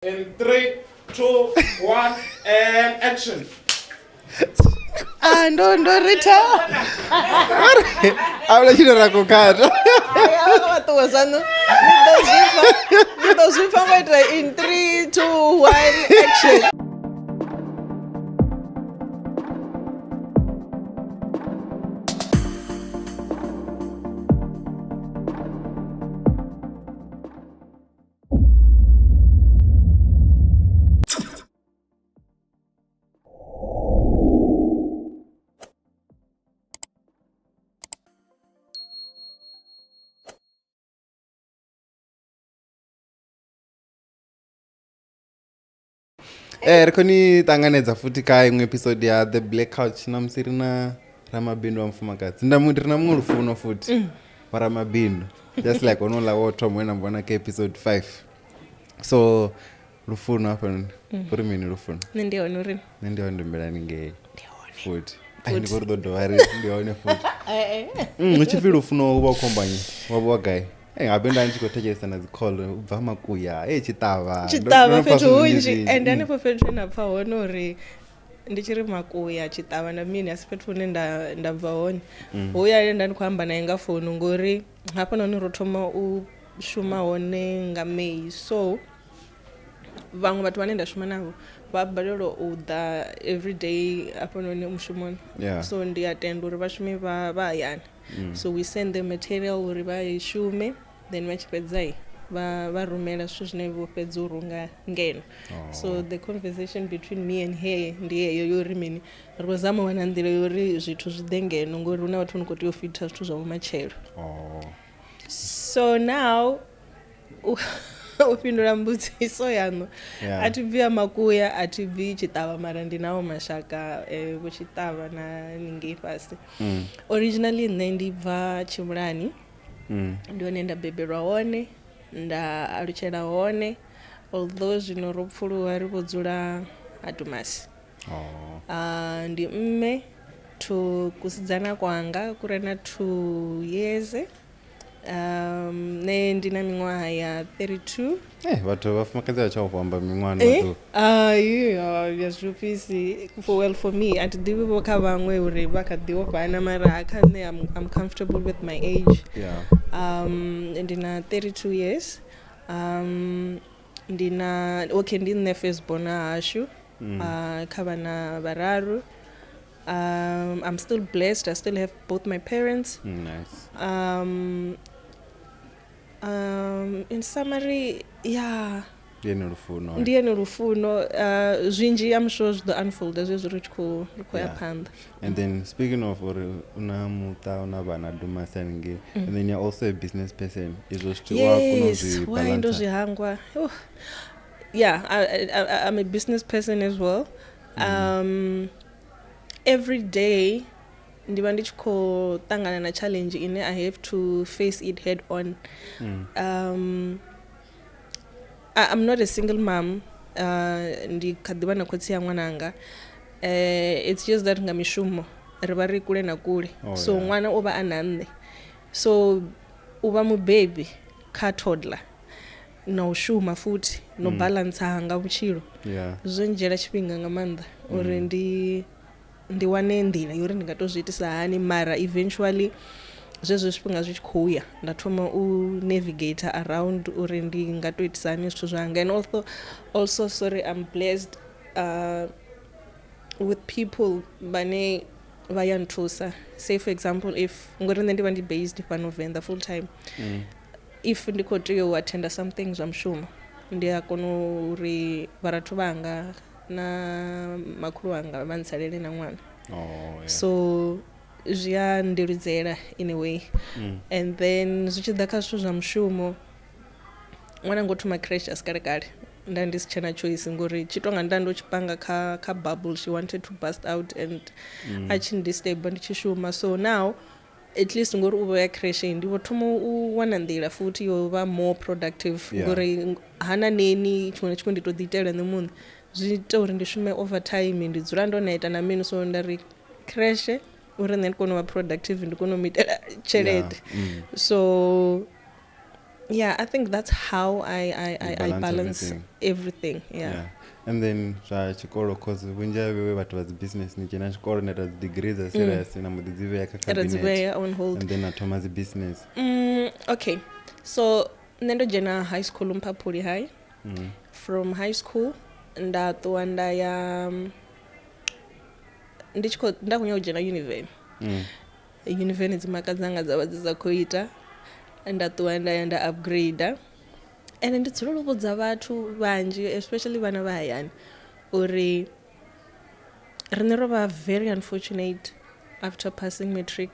In 3, 2, 1, and action. Ndo rita. Habla chino rakukata. Watozano. Nidozvifa in 3, 2, 1 action. Rikoni tanganedza futi ka imwe episode ya The Blackout namusiri na ramabindu wamufumakadzi ndamuri na mumwe Lufuno futi waramabindu just like onola wotom wena mbona ka episode 5 so Lufuno hapa uri mini Lufuno Nendiona uri ndimbela ninge futi ndikuri dodowari ndione futi uchifi Lufuno uba ukombanyi wabo wagai ngapenda ndichikotekesa nazicall ubva makuya chitava fethu hunji and anepo fethu ndabva hone uri ndichiri makuya chitava na mini asi fethu hune ndabva hone uya ndandikuhamba naye nga phone ngori hapa noni rotoma ushuma hone nga May so vamwe vatu vane ndashuma navo vabalelwa uda every day apa noni mushumoni so ndiatenda uri vashumi vahayani so we send them material uri vaishume then vachipedzai varumela zvithu zvine vopedza urunga ngeno so the conversation between me and her ndiyeyo yori mini rikuzama wana nzira yori zvithu zvide ngeno ngori una vathu vanokoti yofita zvithu zvavo machero so now upindura mbudziso yano atibvi makuya atibvi chitava mara ndinawo mashaka kuchitava na ninge pasi originally nne ndibva Chimurani ndione ndabeberwa hone ndaaluchera hone although zvino rupfulu vari kudzura Adumasi ndi mme kusidzana kwanga kurena 2 years ne ndina mingwaha ya 32 vatu vafumakadzi vachaukwamba mingwana yazvupisi for me atidivi voka vamwe uri vakadiwa bana mara akane I'm comfortable with my age ndina 32 years ndine firstborn hashu kavana vararu I'm still blessed. I still have both my parents. Nice. In summary, yeah. Ndiye Lufuno. Zwinji, I'm sure the unfold as is rich cool. And then speaking of unamuta unabana dumasangi, and then you're also a business person. Yes. Why ndozi hangwa? Yeah, I'm a business person as well. Every day ndiba ndichikotangana na challenge ine I have to face it head on. I'm not a single mom. Ndikadiba na kotsi ya mwananga. It's just that ngamishumo rivari kule na kule. So mwana oba ananne. So uba mu baby ka toddler. No ushuma futhi no balance hanga buchiro. Zonjera chipinga ngamanda uri ndiwane ndila yori ndingatozviitisa hani mara eventually zvezvo zvipinga zvichikouya ndatoma navigate around uri ndingatoitisa hani zvithu zvanga and also sorry I'm blessed with people vane vayantosa say for example if ngori nne ndiva based pano Venda full time if ndikotiyo attenda something zvamshuma ndiyakona uri varatu vanga na makuru anga vansalele na mwana so zviyandirudzera in a way and then zvichidaka zvithu zvamshumo mwana ngotuma crash asikare ndandisichena choice ngori chitonga ndandochipanga ka bubble she wanted to burst out and achindisturb ndichishuma so now at least ngori uva ya crash ndivo tomo uwana ndila futhi yova more productive ngori hana neni chimwe chimwe nditodhiitela nemunhu zviita uri ndishume overtime ndidzura ndonaita namini so ndari crash uri then ndikono va productive ndikono mitela chelede so Yeah, I think that's how I balance everything. Yeah. And then chikoro cause vunja wewe vatu va business ni chena chikoro neta degrees za serious na mudizive ya cabinet on hold. and then atoma business. Okay, so nendo jena high school mpapuri high. From high school ndatoa ndaya ndichiko ndakunya ujena univen. Univen dzimaka dzanga dzavadzisa kuita ndatoa ndaya upgrade. And nditsirolobodza vathu vanji especially vana va hayani uri rine rova very unfortunate after passing matric.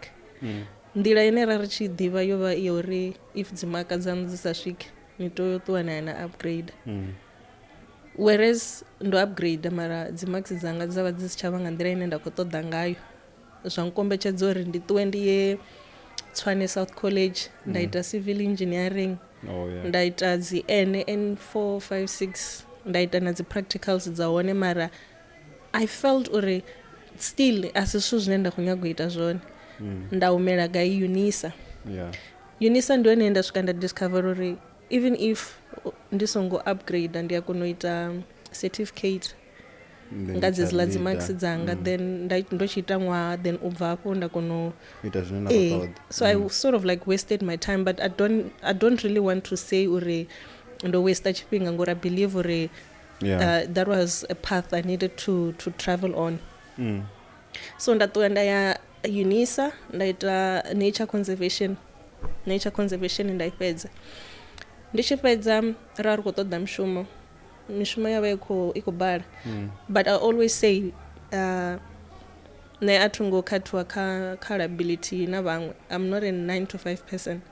Ndila ine ra ri tshi ḓivha yo vha iyo uri if dzimaka dzanu dzi sa swike ni tea u ṱuwa na upgrade. Whereas ndo upgrade mara dzimarks dzanga dzavha dzi si tshavha nga nḓila ine nda khou ṱoḓa ngayo. Zwa nkombetshedza uri ndi ṱuwe ndi ye Tshwane South College nda ita civil engineering. Nda ita dzi N4 5 6 nda ita na dzi practicals dza hone mara I felt uri still asi zwithu zwine nda khou nyaga u ita zwone. Nda humela gai Unisa. Unisa ndo ene nda swika nda discover uri even if ndi songo upgrade ndi a kona u ita certificate nga dzedzi dzi marks dzanga then ndo tshi ita ṅwaha then u bva hafho nda kona ita zwine nda khou ṱoḓa. So I sort of like wasted my time, but I don't really want to say uri ndo waste tshifhinga ngori I believe uri that was a path I needed to travel on. So ndatoya ndaya Unisa nda ita nature conservation nda ifhedza. Ndi tshi fhedza ra ri khou ṱoḓa mishumo yavha iko bala. But I always say ne athungo khatwa kha ability na vhaṅwe. I'm not a 9 to 5 person.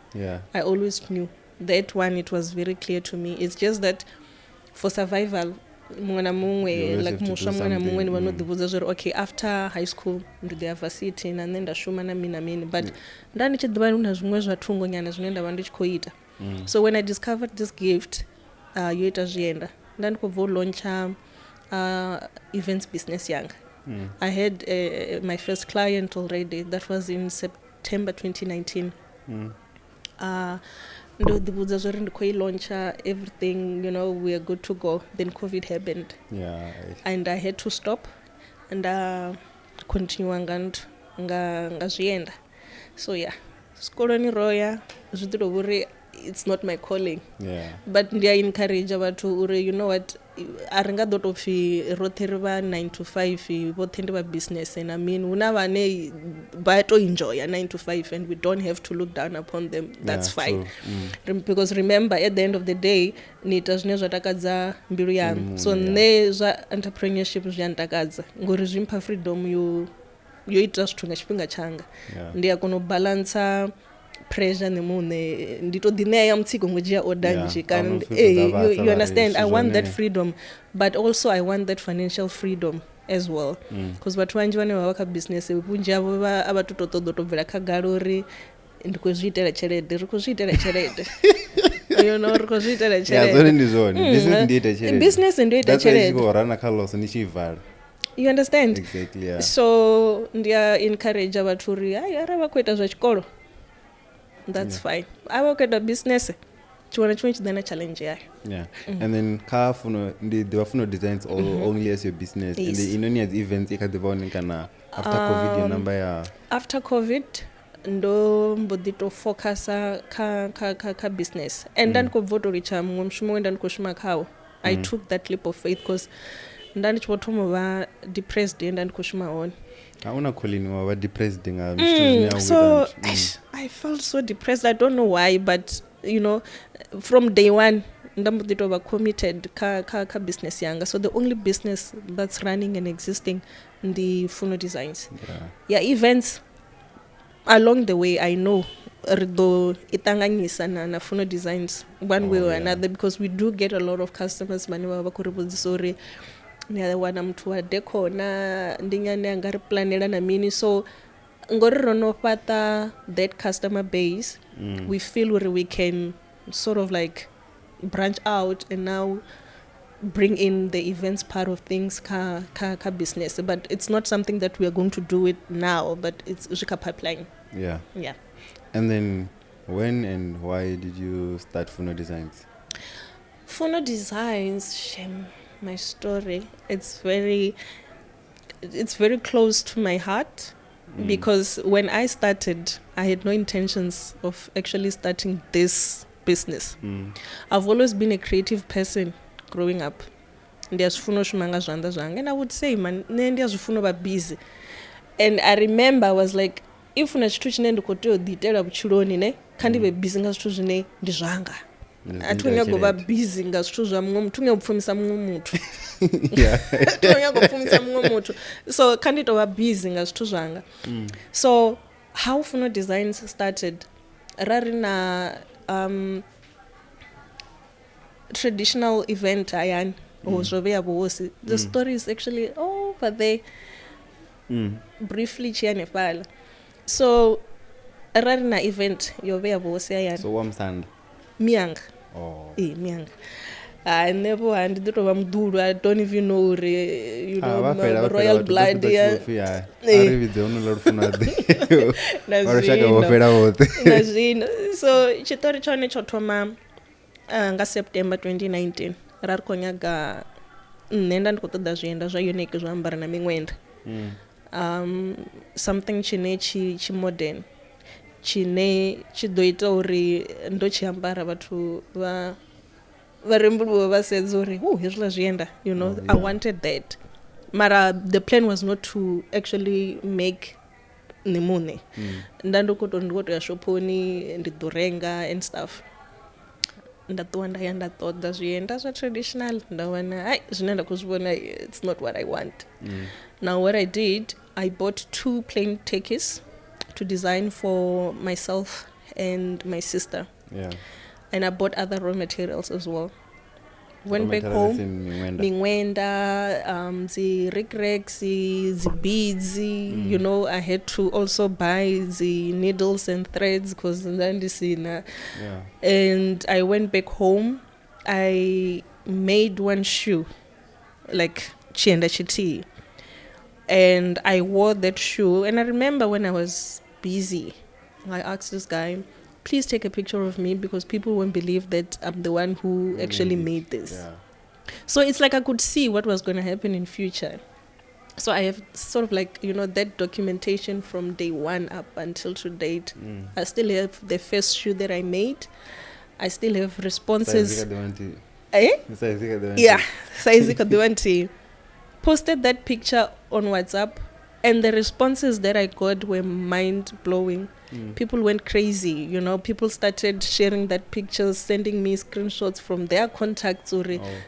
I always knew that one. It was very clear to me. It's just that for survival muṅwe na muṅwe like muswa muṅwe na muṅwe ni vha no ḓivhudza zwa uri okay after high school ndi ḓo ya varsity na nṋe nda shuma na mini but nda ndi tshi ḓivha hu na zwiṅwe zwa thungo nyana zwine nda vha ndi tshi khou ita. So when I discovered this gift yo ita zwienda nda ndi khou bva u launcha events business yanga. I had my first client already. That was in September 2019. Ndo ḓivhudza zwa uri ndi khou i launcha everything, you know, we are good to go. Then COVID happened. And I had to stop and continue nga zwienda. So yeah, skoloni roya zwi ḓo vhuri it's not my calling. But ndi a encourage vhathu uri you know what a ri nga ḓo tou pfhi roṱhe ri vha 9 to 5 vhoṱhe ndi vha business and I mean huna vhane vha to enjoy 9 to 5 and we don't have to look down upon them. That's fine. Because remember at the end of the day ni ita zwine zwa takadza mbilu yanu. So nṋe zwa entrepreneurship zwi ntakadza ngori zwi mpha freedom yo ita zwithu nga tshifhinga tshanga. Ndi a kona u balance pressure ne muṋe ndi to ḓiṋea mutsiko ngo dzhia order nzhi kana you understand. I want that freedom but also I want that financial freedom as well because vhathu vhanzhi vhane vha vha kha business vhunzhi havho a vha to ṱoḓa to bvela khagala uri ndi khou zwi itela tshelede ri khou zwi itela tshelede you know ri khou zwi itela tshelede. Zwone ndi zwone business ndi ita tshelede. Business ndi ita tshelede. That's why rana kha loss ni tshi vala. You understand? Exactly. So ndi a encourage vhathu uri hayi ara vha khou ita zwa tshikolo that's fine. I work at a business. Chiwana chimwe chidana challenge yayo. And then ka Funo the Funo designs only as your business. And the inoni as events ikadivona kana after COVID your number ya. After COVID ndo mbodito focus ka business. And then ko voto richa mumwe mshumo wenda ndiko shuma khawo. I took that leap of faith because ndani chipothomo va depressed and ndiko shuma on. Hauna kolini wa depressed nga mshtuzi so I felt so depressed. I don't know why but you know from day one ndambudito ba committed ka business yanga. So the only business that's running and existing the Funo designs. Events along the way I know rido itanganyisa na Funo designs one way or another because we do get a lot of customers mani va ku ribudzisa uri ni wana muthu wa deco na ndinyane anga ri planela na mini. So ngori rono fata that customer base we feel we can sort of like branch out and now bring in the events part of things ka business but it's not something that we are going to do it now but it's a pipeline. And then When and why did you start Funo Designs? Funo Designs, shame, my story. It's very close to my heart because when I started, I had no intentions of actually starting this business. I've always been a creative person growing up. And I would say, man, ba busy. And I remember I was like, if una chithu chine ndikotea uditela vutshiloni ne khandive busy nga zwithu zwine ndi zwanga athi unyago vha busy nga zwithu zwa muṅwe muthu unyago pfumisa muṅwe muthu unyago pfumisa muṅwe muthu so khandi to vha busy nga zwithu zwanga so how Funo Designs started rari na traditional event ayani zvoveya vohosi the story is actually over there briefly chiyane phala so rari na event yoveya vohosi ayani So wamsanda mianga mianga I never and did over mdulu I don't even know you know royal blood so chitori chone chothoma nga September 2019 rari konyaga nenda ndikotoda zvienda zva unique zva ambara na miṅwenda something chine chi modern chine chidoita uri ndo chiambara vathu va varembuluwa vasedza uri hezvila zvienda you know I wanted that mara the plan was not to actually make nemune ndandokotoya shoponi ndidorenga and stuff ndatoa ndaya ndatoda zvienda zva traditional ndawana zvinoenda kuzvivona it's not what I want now what I did I bought 2 plain turkeys to design for myself and my sister and I bought other raw materials as well went back home miṅwenda the rigracks the beads you know I had to also buy the needles and threads because ndandisina and I went back home I made one shoe like chienda chiti and I wore that shoe and I remember when I was busy I asked this guy please take a picture of me because people won't believe that I'm the one who actually made this. So it's like I could see what was going to happen in future. So I have sort of like, you know, that documentation from day one up until to date. I still have the first shoe that I made. I still have responses. Yeah, Saizika Duanti. Posted that picture on WhatsApp and the responses that I got were mind-blowing. People went crazy, you know. People started sharing that pictures, sending me screenshots from their contacts.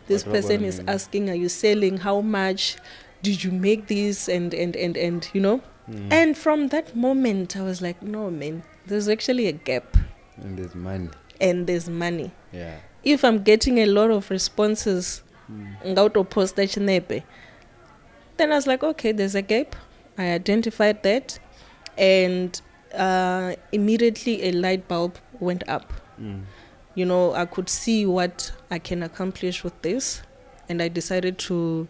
This person is asking, are you selling? How much? Did you make this? And you know. And from that moment, I was like, no, man, there's actually a gap. And there's money. Yeah. If I'm getting a lot of responses, post that then I was like, okay, there's a gap. I identified that. And immediately a light bulb went up. You know, I could see what I can accomplish with this, and I decided to,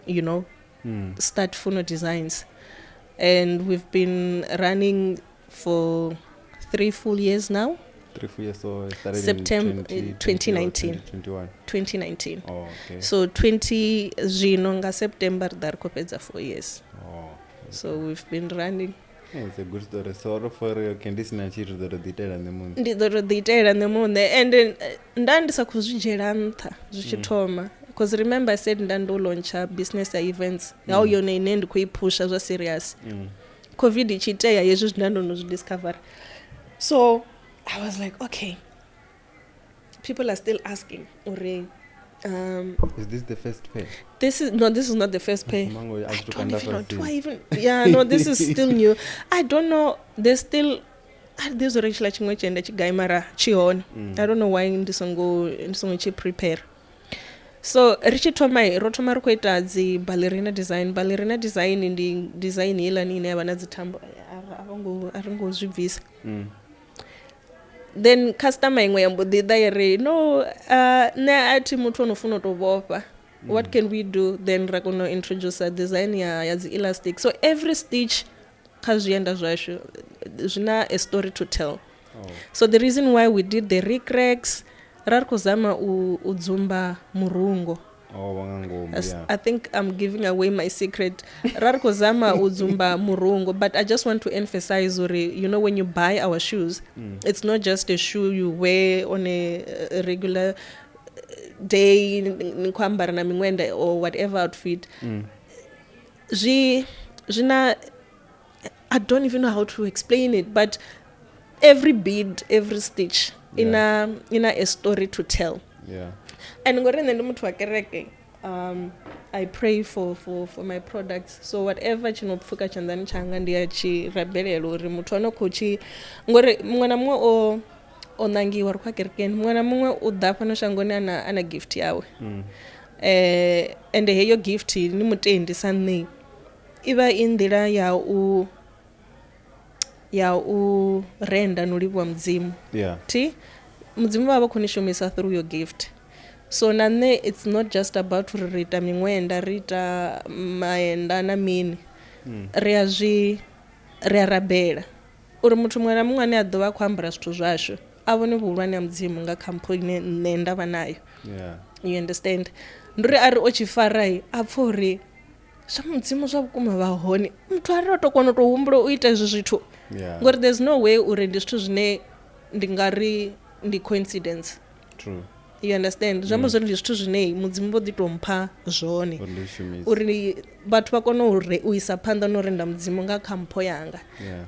you know, start Funo Designs. And we've been running for 3 full years now. 3 full years, so it started September in 2019. 2019. Oh, okay. So 20 Zinonga September Darkopedza 4 years. Oh. Okay. So we've been running. Yeah, it's a good story. So for your candice na chiru the detail and the moon. The detail and the moon. And then ndandisa kuzvijera ntha zvichitoma. Because remember I said ndando launch business events. How you nend kuipusha zva serious. COVID ichiteya yezvo ndando nozvidiscover. So I was like, okay. People are still asking, Ore. Is this the first pay? This is not the first pay. This is still new. I don't know. There's still there's already like chingwe chigaimara chion. I don't know why ndisongo prepare. So richitoma rotoma rukoita dzi ballerina design in the design yela ni ne vana dzitambo aringo zvibvisa. Then customer imwe yambodida iri no ne ati muthu unofuna tovopha what can we do then rakono introduce a design ya dzi elastic so every stitch kazvienda zvasho zvina a story to tell So the reason why we did the recrex rari kuzama udzumba murungo. I think I'm giving away my secret. Rari kuzama udzumba murungo, but I just want to emphasize, you know, when you buy our shoes, it's not just a shoe you wear on a regular day or whatever outfit. I don't even know how to explain it, but every bead, every stitch in a story to tell. And I pray for my products. So whatever chinopfuka chandani changa ndiachirabelelo uri muthu anokuchi ngori mwana mumwe onangiwa kwa kerekeni mwana mumwe uda pano shangoni ana gift yawe. And heyo gift ni mutendisa nei iva indira ya u renda nolivwa mdzimu. Ti mdzimu vava kunishumisa through your gift. So nane it's not just about rita mingwenda rita maenda na mini rearabela uri muthu mwe na mungane a dovha kwambara zwithu zwashu a vhone vhulwane ha mdzimu nga company ne ndavha nayo. You understand? Nduri ari o chifarai a pfa uri zwa mudzimu zwa vhukuma vha hone muthu ari to kona to humbula u ita izwi zwithu ngori there's no way uri ndi zwithu zwine ndi ngari ndi coincidence. True. You understand? Zwamba zwori ndi zwithu zwine mudzimu vho ḓi to mpha zwone uri vhathu vha kone u isa phanḓa no renda mudzimu nga khampho yanga.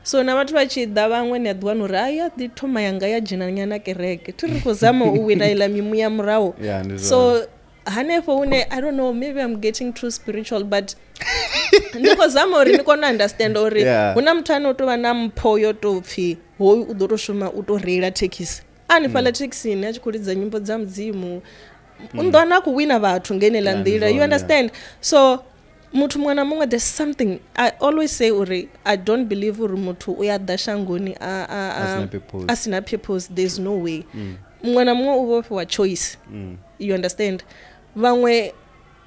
So na vhathu vha tshi ḓa vhaṅwe ni a ḓiwana uri aya ḓi thoma yanga ya dzhena nyana kereke thi ri khou zama u wina iḽa mimu ya murahu. So hanefho hune I don't know, maybe I'm getting too spiritual, but ndi khou zama uri ni kone understand uri huna muthu ane u tou vha na mpho yo tou pfhi hoyu u ḓo to shuma u to reila thekhisi anifhala thekhisini a tshi khou lidza nyimbo dza mudzimu ndo ku wina vhathu ngenela nḓila. You understand? So muthu mwana mungwe there's something I always say uri I don't believe uri muthu uya ḓa shangoni asina purpose. There's no way. Mwana mungwe u vhofhiwa choice. You understand? Vhaṅwe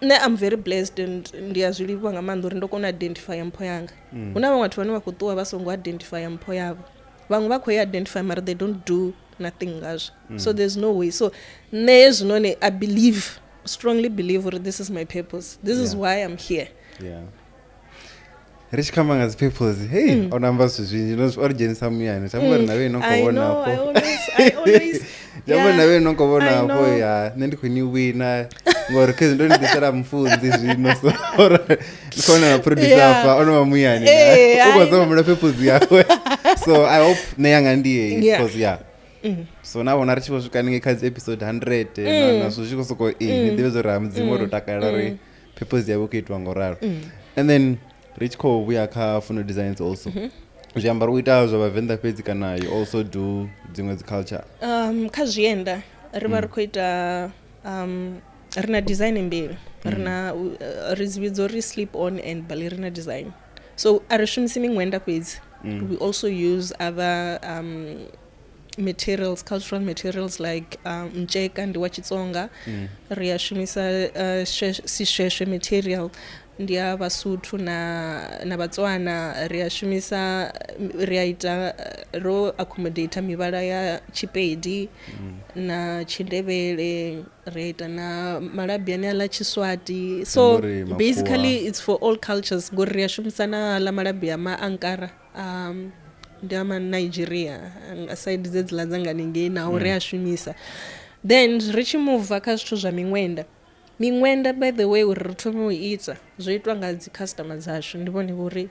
I'm very blessed and ndi a zwilivha nga maanḓa uri ndo kona identify mpho yanga. Huna vhaṅwe vhathu vhane vha khou ṱuwa vha songo identify mpho yavho. Vhaṅwe vha khou identify mara they don't do nothing ngazwo. So there's no way. So ne zwinone I believe, strongly believe that this is my purpose. This is why I'm here. Rich coming as purpose. Hey, on ambassadors, you know, origin somewhere. Somewhere na we no I always jambo na we no kuvona hapo ya nende kwenye wina ngori kezi ndo ndisara mfunzi zvino so kona na producer hapa ono mamuyani uko zama mna purpose yawe. So I hope neyanga ndiye because so now on arichivo zvikanenge kazi episode 100 na so zviko soko ini ndivezo ra mudzimu ro takara ri purpose yavo kuitwa ngoraro. And then Rich ko we are Funo designs also. Zviambaro uita zva Venda fedzi kana you also do dzimwe culture? Kha zvienda riva ri kuita rina design mbili rina rizvidzo ri slip on and ballerina design. So arishumisi mingwenda fedzi. We also use other materials, cultural materials like mcheka ndi wachitsonga. Riashumisa sishweshwe material ndia Basotho na Batswana riashumisa riaita ro accommodator mivhala ya Chipedi na Chindebele riaita na malabi ane ala Chiswati. So basically it's for all cultures. Go riashumisa na la malabi ya ma Ankara ndia ma Nigeria aside zedzila dzanga ninge na riashumisa. Then richi move ka zwithu zwa mingwenda by the way uri rithome u ita zwoitwa nga dzi customers zashu ndi vhone uri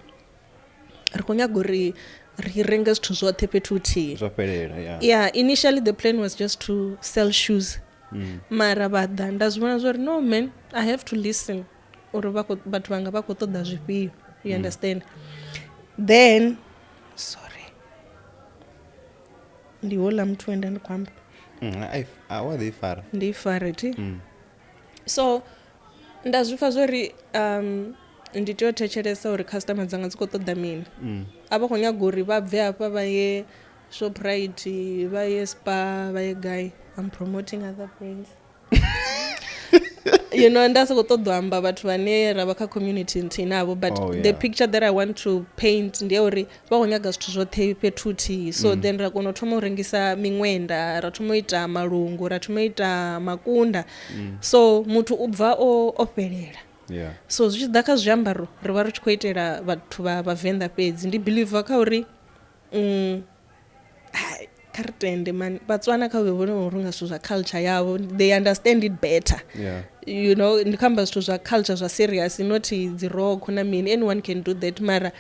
ri khou nyaga uri ri renge zwithu zwoṱhe fhethu huthihi zwo fhelela. Initially the plan was just to sell shoes mara vhaḓa nda zwi vhona zwori no man I have to listen uri vhathu vhanga vha khou ṱoḓa zwifhio. You understand? Then sorry ndi hola muthu enda ndi kwamba ndi fara ti. So ndazvifa zvori ndi tea u thetshelesa uri customer dzanga dzi khou ṱoḓa mini. A vha khou nyaga uri vha bve hafha vha ye Shoprite vha ye Spar vha ye Guy. I'm promoting other brands. you know, nda soko ṱoḓo amba vhathu vhane ra vha kha community nthihi navho, but the picture that I want to paint ndi ya uri vha khou nyaga zwithu zwoṱhe fhethu huthihi, so then ra kona u thoma u rengisa miṅwenda, ra thoma u ita malungu, ra thoma u ita makunda, so muthu u bva o fhelela. So zwi tshi ḓa kha zwiambaro ri vha ri tshi khou itela vhathu vha Venda fhedzi. Ndi believe kha uri kha ri tende man, Batswana kha vhe vhone u runga zwithu zwa culture yavho, they understand it better. You know, ndi khamba zwithu zwa culture zwa serious, not dzi rock na mini, anyone can do that, mara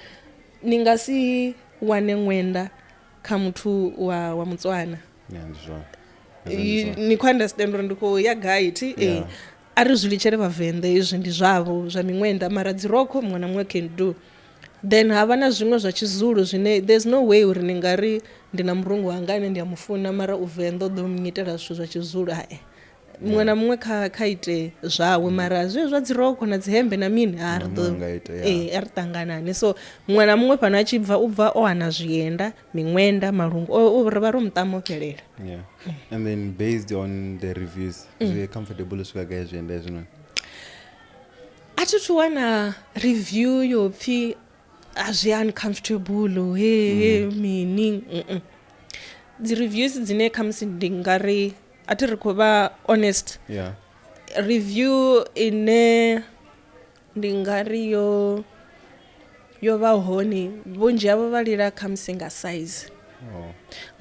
ni nga si wane ṅwenda kha muthu wa Mutswana. Ni khou understand uri ndi khou ya guide a ri zwi litshele Vhavenda izwi ndi zwavho zwa miṅwenda, mara dzi rock muṅwe na muṅwe can do. Then havha na zwiṅwe zwa tshizulu zwine there's no way uri ni nga ri ndi na murungu wanga ane ndi a mufuna mara u Venda u ḓo mnyitela zwithu zwa tshizulu. Muṅwe na muṅwe kha ite zwawe, mara zwe zwa dzi rock na dzi hembe na mini a ri ṱanganane. So muṅwe na muṅwe fhano a tshi bva u bva o ana zwienda, miṅwenda, malungu, ri vha ro muṱamo fhelela. And then based on the reviews, zwi comfortable swika gai zwienda hezwi? A thi thu wana review yo pfi zwi uncomfortable mini. Dzi reviews dzine khamusi ndi nga ri a thi ri khou vha honest, review ine ndi nga ri yo vha hone vhunzhi havho vha lila khamusi nga size,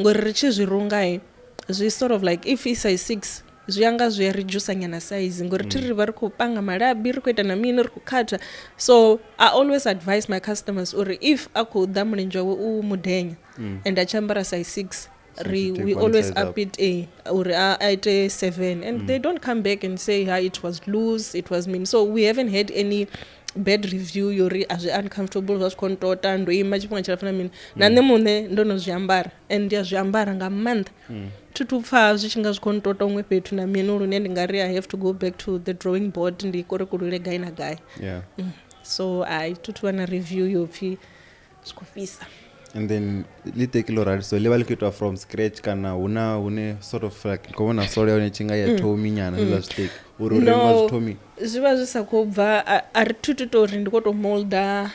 ngori ri tshi zwi runga zwi sort of like if i size 6 zwi anga zwi reduce nyana size, ngori thi ri vha ri khou panga malabi, ri khou ita na mini, ri khou khatha. So I always advise my customers uri if a khou ḓa mulenzhe wawe u mudenya and a tshi ambara size 6, we always up it uri a ite 7, and they don't come back and say it was loose, it was mean. So we haven't had any bad review yori azwi uncomfortable zwa zwikhonṱota ndo ima tshifhinga tshilapfu na mini, na nṋe muṋe ndo no zwi ambara and ndi a zwi ambara nga maanḓa. Thi thu pfa zwi tshi nga zwikhonṱota huṅwe fhethu na mini lune ndi nga ri I have to go back to the drawing board ndi korekulule gai na gai. So I thi thu wana review yo pfi zwi khou fhisa. And then li tekilo rali so le valikitwa from scratch kana hune sort of like ko vona sole yone tshi nga ya thomi nyana zwa zwi uri renga zwi thomi zwi vha zwi sa khou bva a ri thutu tori ndi khou to molda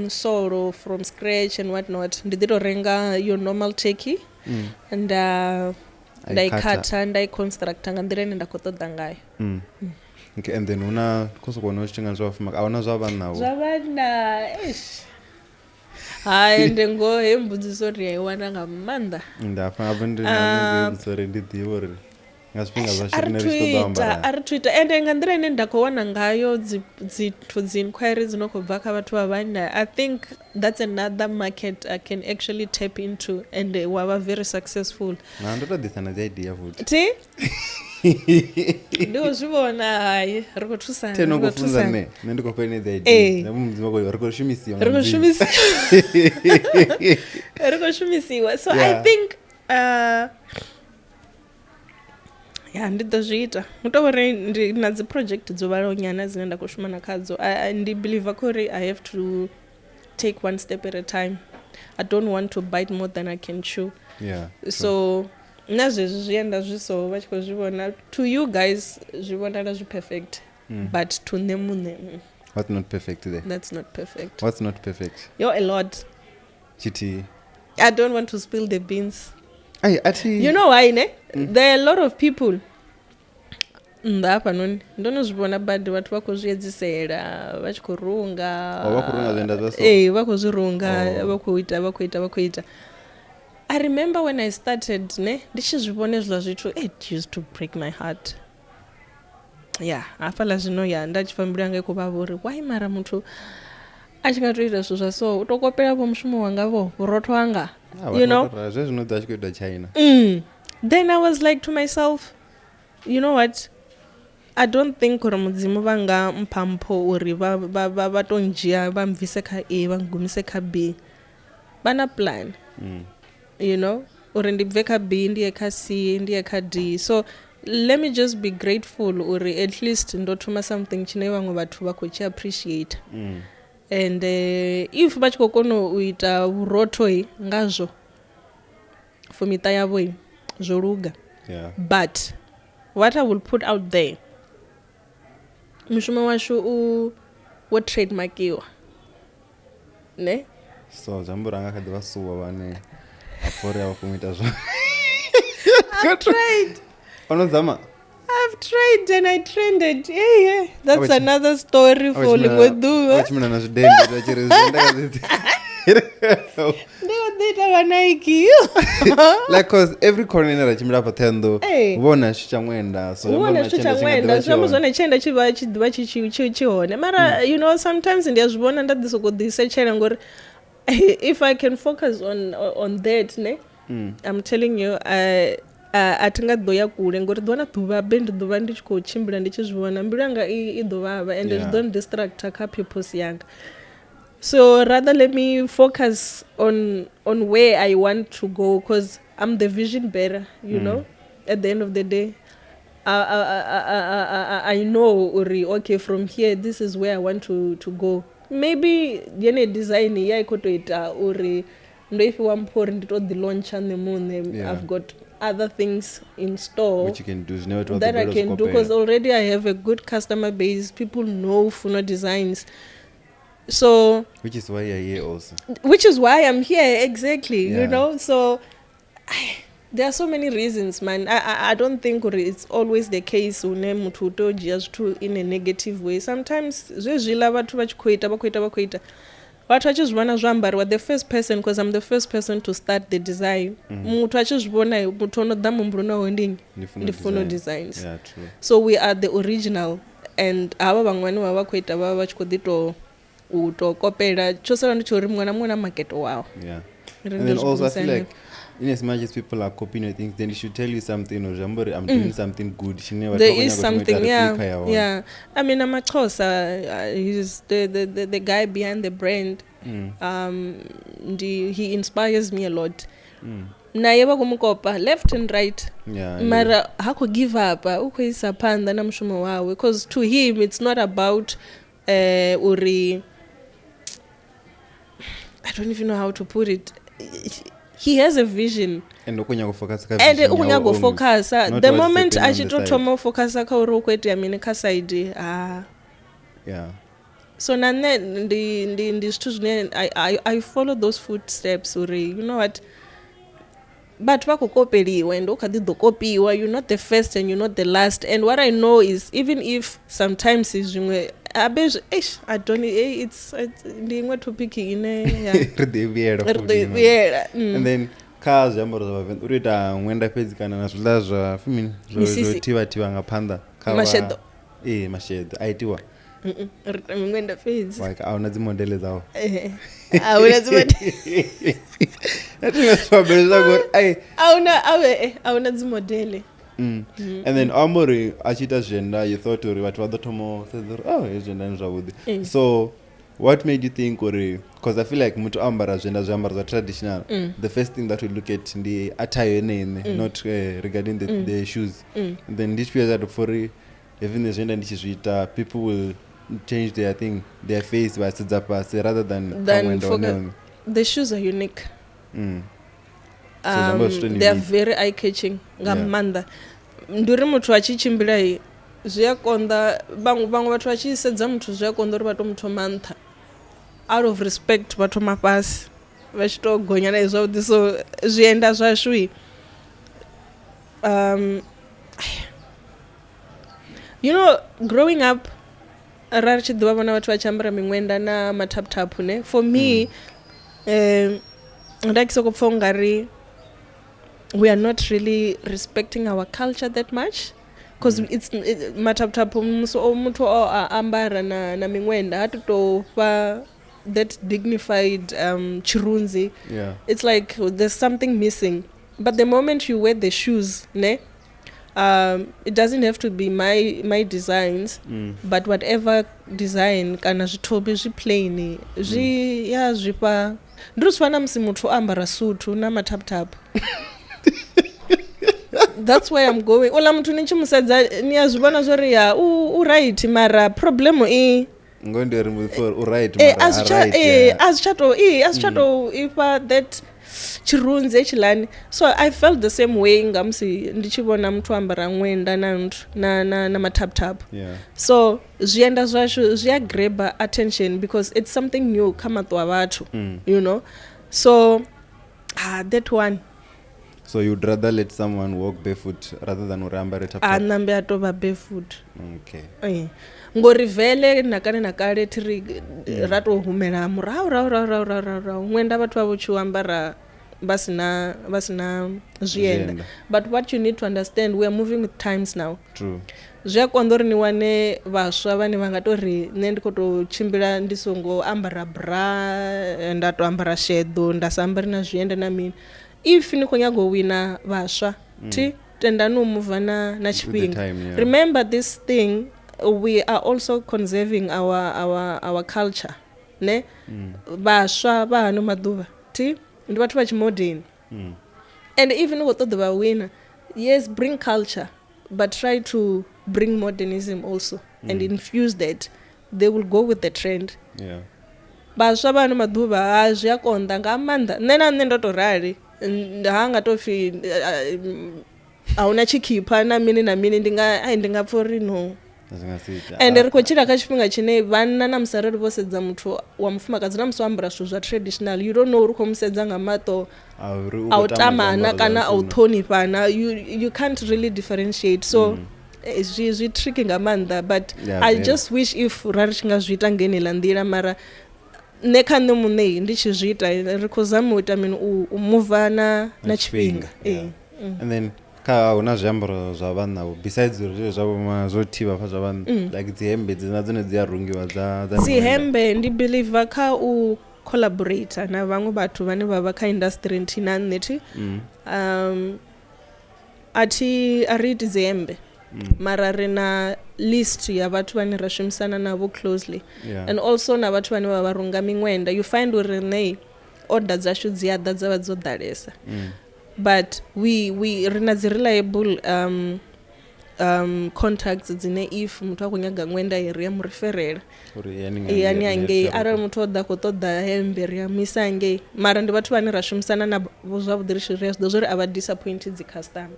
solo from scratch and what not. Ndi ḓi to renga your normal turkey and ndai khatha ndai constructa nga nḓila ine nda khou ṱoḓa ngayo. Okay, and then una khoso kona tshi nga zwa fuma ahuna zwa vhana zwa vhana hayi ndi ngo hembudziso ri yayiwana nga maanḓa ndafha abende na sorry ndi ḓivha uri nga zwifhinga zwa shirina ri ṱoḓa amba ari Twitter ende nga nḓila ine nda khou wana ngayo dzi inquiries dzino khou bva kha vhathu vha vhana. I think that's another market I can actually tap into and wa very successful. Na ndo ḓisa na dzi idea futhi ti ndo zwi vhona hayi ri khou thusana ri khou thusana nṋe ndi khou fhene dzi idea na mudzimu khou ri khou shumisiwa ri khou shumisiwa. So I think ndi ḓo zwi ita u tou uri ndi na dzi project dzo vhalaho nyana dzine nda khou shumana khadzo. Ndi believe kha uri I have to take one step at a time. I don't want to bite more than I can chew. So na zwezwi zwienda zwi so vha tshi khou zwi vhona to you guys zwi vhonala zwi perfect but to nṋe muṋe what's not perfect there? That's not perfect. What's not perfect? You're a lot. Chiti. I don't want to spill the beans. You know why ne? There are a lot of people ndapha noni ndono zwivhona badi vhathu vha khou zwi edzisela vha tshi khou runga vha khou zwi runga vha khou ita. I remember when I started ne ndi tshi zwi vhona zwa zwithu it used to break my heart. Hafhaḽa zwino nda tshi fambiwa nga khou vha vhori why mara muthu a tshi nga to ita zwithu zwa so u to kopela vho mushumo wanga vho vhurotho hanga, you know zwino ḓa tshi khou ita China. Then I was like to myself, you know what, I don't think uri mudzimu vha nga mpha mpho uri vha to ndzhia vha mvise kha A vha ngumise kha B. Bana plan, you know, uri ndi bve kha B ndiye kha C ndiye kha D. So let me just be grateful uri at least ndo thoma something tshine vhaṅwe vhathu vha khou tshi appreciate. And if vha tshi khou kona u ita vhurotho ngazwo for miṱa yavho zwo luga. But what I will put out there mushumo washu wo trademarkiwa ne so jamburanga kadi vasuwa vane afori ava kumita zvo I've tried. Unozama? I've tried and I trended. Yeah. That's another story for Lingoduwa. Wachimina na zvidende vachiri zvendakaziti. Like cause every corner rachimira patendo vona chichamwenda so zvamuzona chenda chiva chichihone mara you know sometimes ndiyazvibona ndadhisokodhisechera ngori if I can focus on that ne I'm telling you atingadoya kule ngori dona dhuva bend dhuva ndichikochimbira ndichizviona mbilu yanga idovava and it don't distract ka people's yanga. So rather let me focus on where I want to go because I'm the vision bearer, you know. At the end of the day, I know okay from here this is where I want to go. Maybe yene design ya ikotoita ndo if you want pour into the launch and the moon I've got other things in store which you can do that I can do because already I have a good customer base. People know Funo designs. So which is why you're here also. Which is why I'm here, exactly. You know, so there are so many reasons, man. I don't think it's always the case just in a negative way. Sometimes but I just wanna jump the first person because I'm the first person to start the design. The Funo designs. Yeah, true. So we are the original and ava vangwani vava kuita vava vachikodito utokopera chose ndichori mwana mwana market wow. Yeah. And then also I feel like in as much as people are copying your things, then you should tell you something or I'm doing something good. There is something, yeah. I mean, I'm a Xhosa. He's the guy behind the brand. He inspires me a lot. Naye vakumukopa left and right. Mara hako give up ukhoisa phanda na mshumo wawe because to him it's not about uri I don't even know how to put it. He has a vision and ukunya focus the moment achitotoma focus ka uri ukwete amine ka side so nane ndi zwithu zwine I follow those footsteps uri you know what but vakokopeliwa and ukadhidokopiwa you're not the first and you're not the last and what I know is even if sometimes is zvimwe I don't it's ndimwe topic ine and then cars zviambaro zvavavenda urita mwenda fedzi kana nazvila zvotiva ngapanda mashedo mashedo aitiwa mwenda fedzi like auna dzimodele dzavo auna dzimodele auna dzimodele and then amori achita zvenda you thought uri vatu vadotomo zvenda ndizvavudi so what made you think because I feel like mutu ambara zvenda zviambaro zva traditional the first thing that we look at ndi attire yenene not regarding the shoes and then ndichipia that for even zvenda ndichizviita people will change their face vasidza pasi rather than the shoes are unique. They are very eye catching ngamanda nduri muthu achichimbira zviyakonda vamwe vathu vachisedza muthu zviyakonda uri vatomutoma ntha out of respect vatoma pasi vachitogonya naye zvavudi so zvienda zvashui you know growing up rarichidhiva vana vathu vachiambira mimwenda namataputapu ne for me ndakisokopfa ungari we are not really respecting our culture that much because it's mataputapu muthu ambara na mimwenda hatotofa that dignified chirunzi. It's like there's something missing but the moment you wear the shoes ne it doesn't have to be my designs but whatever design kana zvitobi zviplain zvipa ndosvana musi muthu ambara sutu na mataputapu that's where I'm going ola muthu nichimusedza niyazvibona zvori uright mara problemo ngonderi right azvichato ifa that chirunzi echilani. So I felt the same way ngamusi ndichivona mtu ambara ṅwenda na matap. Yeah. So zvienda zvacho zviagreba attention because it's something new kama twa vatu, you know. So that one. So you'd rather let someone walk barefoot rather than urambare tap tap? Nambe atova barefoot. Okay. Ngori vele nakale tiri rato humela murau ṅwenda vatu vavo chiwambara vasina zvienda. But what you need to understand, we are moving with times now. True. Zviakondori ni wane vasva vane vangatori ne ndikotochimbira ndisongo ambara bra ndatoambara shedo ndasambari na zvienda na mini. If nikonyago wina vasva ti tendanu move na chipinga. Yeah. Remember this thing, we are also conserving our culture, ne? Vasva vano maduva ti ndi vatu vachimodern. And even what the winner, yes, bring culture, but try to bring modernism also and infuse that. They will go with the trend. Yeah. Vasva vano maduva zviakonda ngamanda nena ndotorari ndanga tofi auna chikipa na mini ndingapfori no. And rikochira kachipinga chine vana namusarari vosedza muthu wa mufumakadzi namusambara zvinhu zva traditional. You don't know uri komusedza ngamato autamana kana autonifana. You can't really differentiate. So tricky ngamanda, but yeah, I just wish if rari chingazviita ngenela ndira mara nekane munei ndichizviita rikozama uita mini umuva na chipinga. And then ka una zviambaro zva vanhu besides zviro zvavo zvotiva pa zva vanhu like dzihembe dzine dziyarungiwa dza dzihembe ndi believe ka u collaborate na vamwe vatu vane vava kha industry ntina neti ati ariti dzihembe mara rena list ya vatu vane rashimisana navo closely. And also na vatu vane vavarunga miṅwenda. You find uri nei order dzashu dziyada dzava dzodalesa. But we rina dzi reliable contacts dzine if muthu akunyaga ṅwenda iri ya mureferera yani angei arali muthu oda kotoda hembe ri amisa angei mara ndi vhathu vane ra shumisana na zwavhuḓi ri shiri zwo zori ava disappoint dzi customer.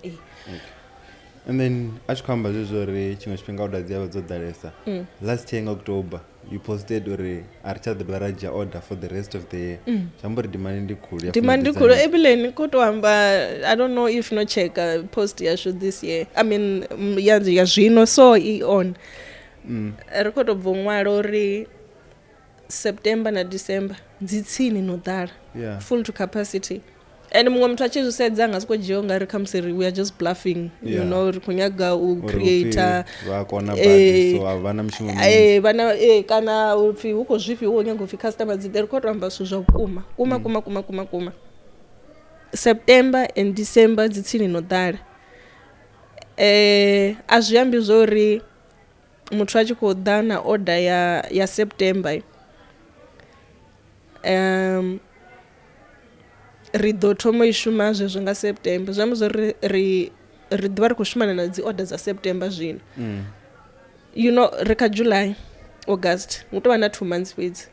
And then achikwamba zvizvori chimwe chipinga order dziyava dzodalesa. Last year in October you posted uri arichadwa raja order for the rest of the year. Chambori demand ndikulu ebileni kutoamba. I don't know if no check post yasho this year. I mean ya zvino so on rikotobva ṅwalo uri September na December dzitsini no dala full to capacity. And mumwe muthu achizvisedza ngasikojiwa ngari kamusiri we are just bluffing, you know, rikunyaga creator vakona badi so avana mushumo vana kana upi uko zvipi unyango fi customer dzideri kotoramba zvo kuma September and December dzitsini no dala. Azviambi zori muthu achikoda na order ya September rido thoma ishuma zvezvo nga September zvamuzo ri ḓivha ri khou shumana na dzi order za September zwino. You know rika July August mutovha na 2 months fhedzi.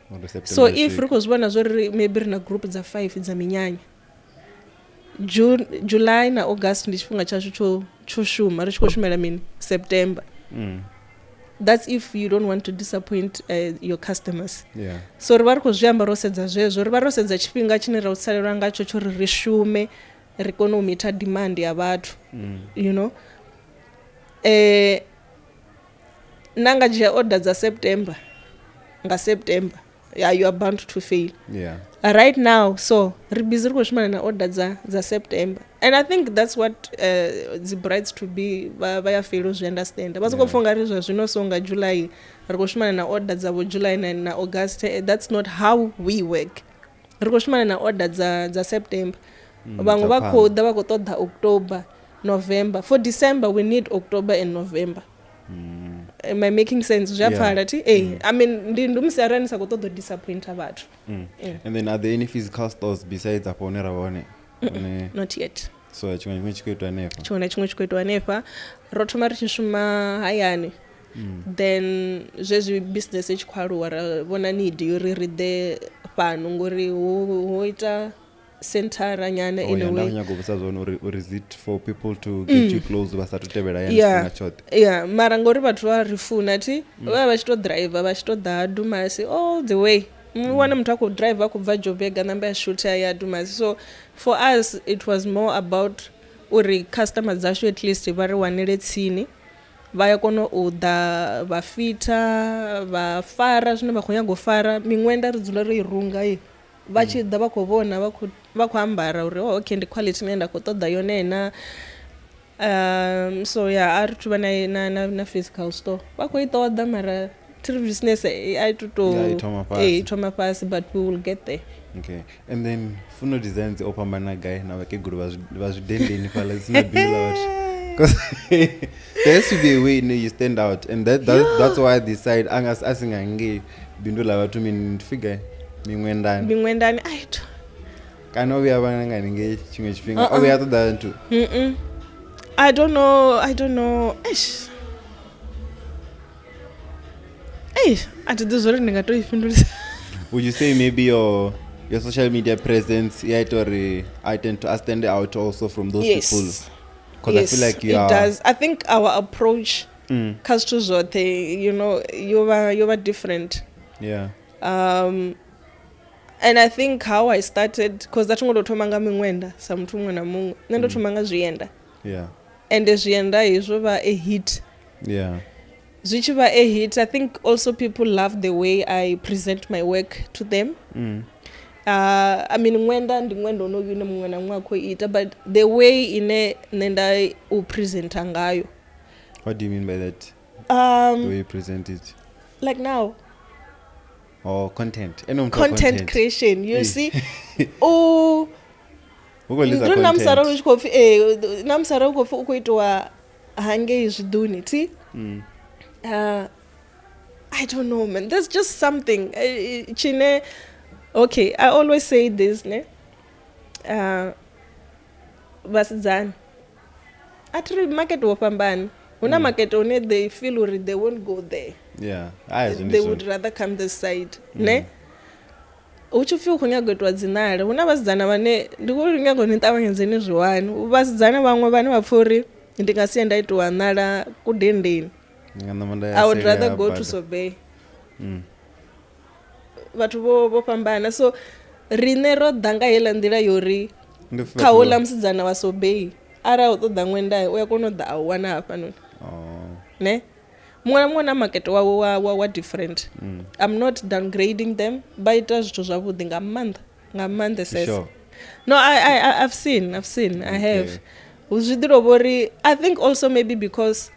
So if ri khou zwivhona zwo maybe rina group dza 5 dza minyanya July na August ndi tshifhinga tshatsho tsho shuma ri tshi khou shumela mini September. That's if you don't want to disappoint your customers. So ri vari kuzviamba ro sedza zvezvo ri vari ro sedza chipinga chine ra utsalelwa ngacho cho ri shume ri kone u meeta demand ya vhathu. You know nanga dzhia order dza September nga September you are bound to fail. Right now so ri busy ri khou shumana na order dza September, and I think that's what the brides to be vaya fail to understand. Basoko fonga ri zwino so nga July ri khou shumana na order dza July na August. That's not how we work. Ri khou shumana na order dza September. Vamwe va khou ḓa va khou ṱoḓa October, November. For December we need October and November. Am I making sense? I mean ndumsarani sa khou ṱoḓa disappoint vhathu. And then are there any physical stores besides apone ravone? Not yet. So chimwe chikuitwa nefa. Chimwe chikuitwa nefa ro thoma ri tshi shuma hayani. Then zvezwi business ichikwaluwa ra vona need yori ri ḓe fhano ngori ho ita centara nyana in a way. Or is it for people to get you close Yeah, mara ngori vathu va rifuna ti va vachito driver vachito da dumasi all the way. Wana mtu ako drive akubva Jobega namba ya shooter ya dumasi. So for us it was more about uri customers zashu at least vari wanele tsini vaya kono uda vafita vafara zvino vakonya gofara mingwenda ridzula rirunga i vachida vakovona vakuambara uri okay ndi quality nenda kotoda yonena. So yeah, ari tuva na physical store vakoitoda mara tiri business itoma pasi but we will get there. Okay, and then Funo designs opambana guy na vakeguru vazvidendeni pala zina bila because there has to be a way you stand out, and that's why I decide angas asingange bindu la watu figure mingwendani aito kana obi abanga ninge chimwe chipinga obi atoda ntu I don't know eish ati dizore ndingatoifindulisa. Would you say maybe your social media presence I tend to stand out also from those people? Because I feel like it does. I think our approach you know, you were different. Yeah. And I think how I started, because that ngotothomanga mingwenda samuthu mumwe na mumwe nendothomanga zvienda. Yeah. And zvienda izvo va a hit. Yeah. Zvichiva a hit. I think also people love the way I present my work to them. I mean ngwenda ndingwenda unogine mumwe na mumwe akoita, but the way ine nenda upresenta ngayo. What do you mean by that? The way you present it? Like now. Or content. Content creation. You see? Oh. Namsara ukofi ukuitwa hange izviduni. See? I don't know, man. There's just something. Chine. Okay, I always say this, ne? Vasidzana. Atri market wapambani. Una market one they feel or they won't go there. Yeah. They would rather come this side. Ne? Uchifi ukunyagotwa dzinare. Una vasidzana vane ndikuri nyagonitabanyenzeni zviwani. Vasidzana vamwe vane vapfuri ndingasiya ndaitwa nala kudendeni. I would rather go to Sobe. Vatu vopambana. So rine ro danga hela ndila yori kaola msidzana wa Sobe. Ara utoda ngwenda uyakona da awana hapa noni. Ne? Mwana market wa different. I'm not downgrading them, but it does to zwavudi ngamanda says. Sure. No, I've seen. I have. Uzvidiro I think also maybe because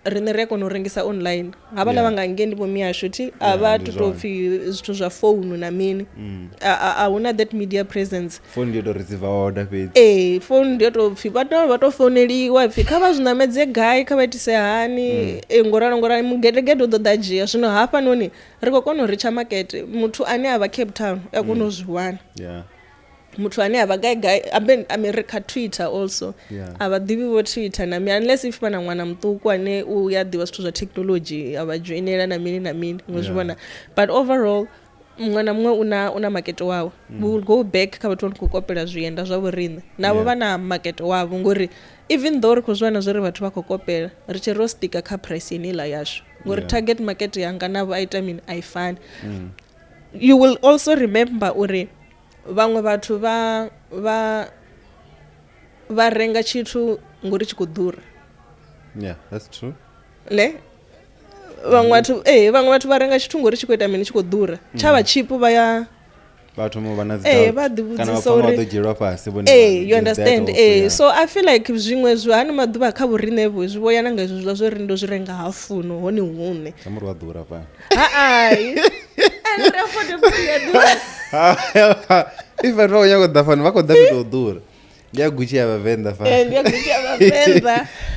rine rekono rengisa online. Ngaba lava ngangeni bomiyasho thi abatutofi izithu zwa phone na mini. Awuna that media presence. Phone ndio to receive order page. Phone ndio to pfi bato phoneliwa pfi kha zwinamedze guy kha batise hani ngorana mugedegede do dajia zvino hapa noni rikokono richa market muthu ane ava Cape Town yakono zviwana. Yeah. Muthu ane ava guy America Twitter also. Avadivi vo Twitter na unless if pana mwana mtuku ane uyadiva zwithu zwa technology avajoinela na mini ngozvibona. But overall mwana mumwe una market wawo. We will go back kha vathu vanokopela zvienda zvavo rine navo vana market wavo ngori even though rikozwana zviri vathu vakokopela richero stika kha price inela yasho ngori target market yanga navo I find. You will also remember uri vamwe vathu va renga chithu ngori chikudhura. Yeah, that's true. Ne? Vamwe vathu va renga chithu ngori chikuita mini chikudhura. Chava chipu vaya vathu mo vanazi kana vafamba dojirwa pasi vone. You understand? So I feel like zvimwe zvani maduva kha vurinevo zvivoya nanga izvo zvo rindo zvirenga hafuno honi hune. Samuri wadhura pa. And affordable ya. If I know you're going to go to do yeah, Gucci have a Venda.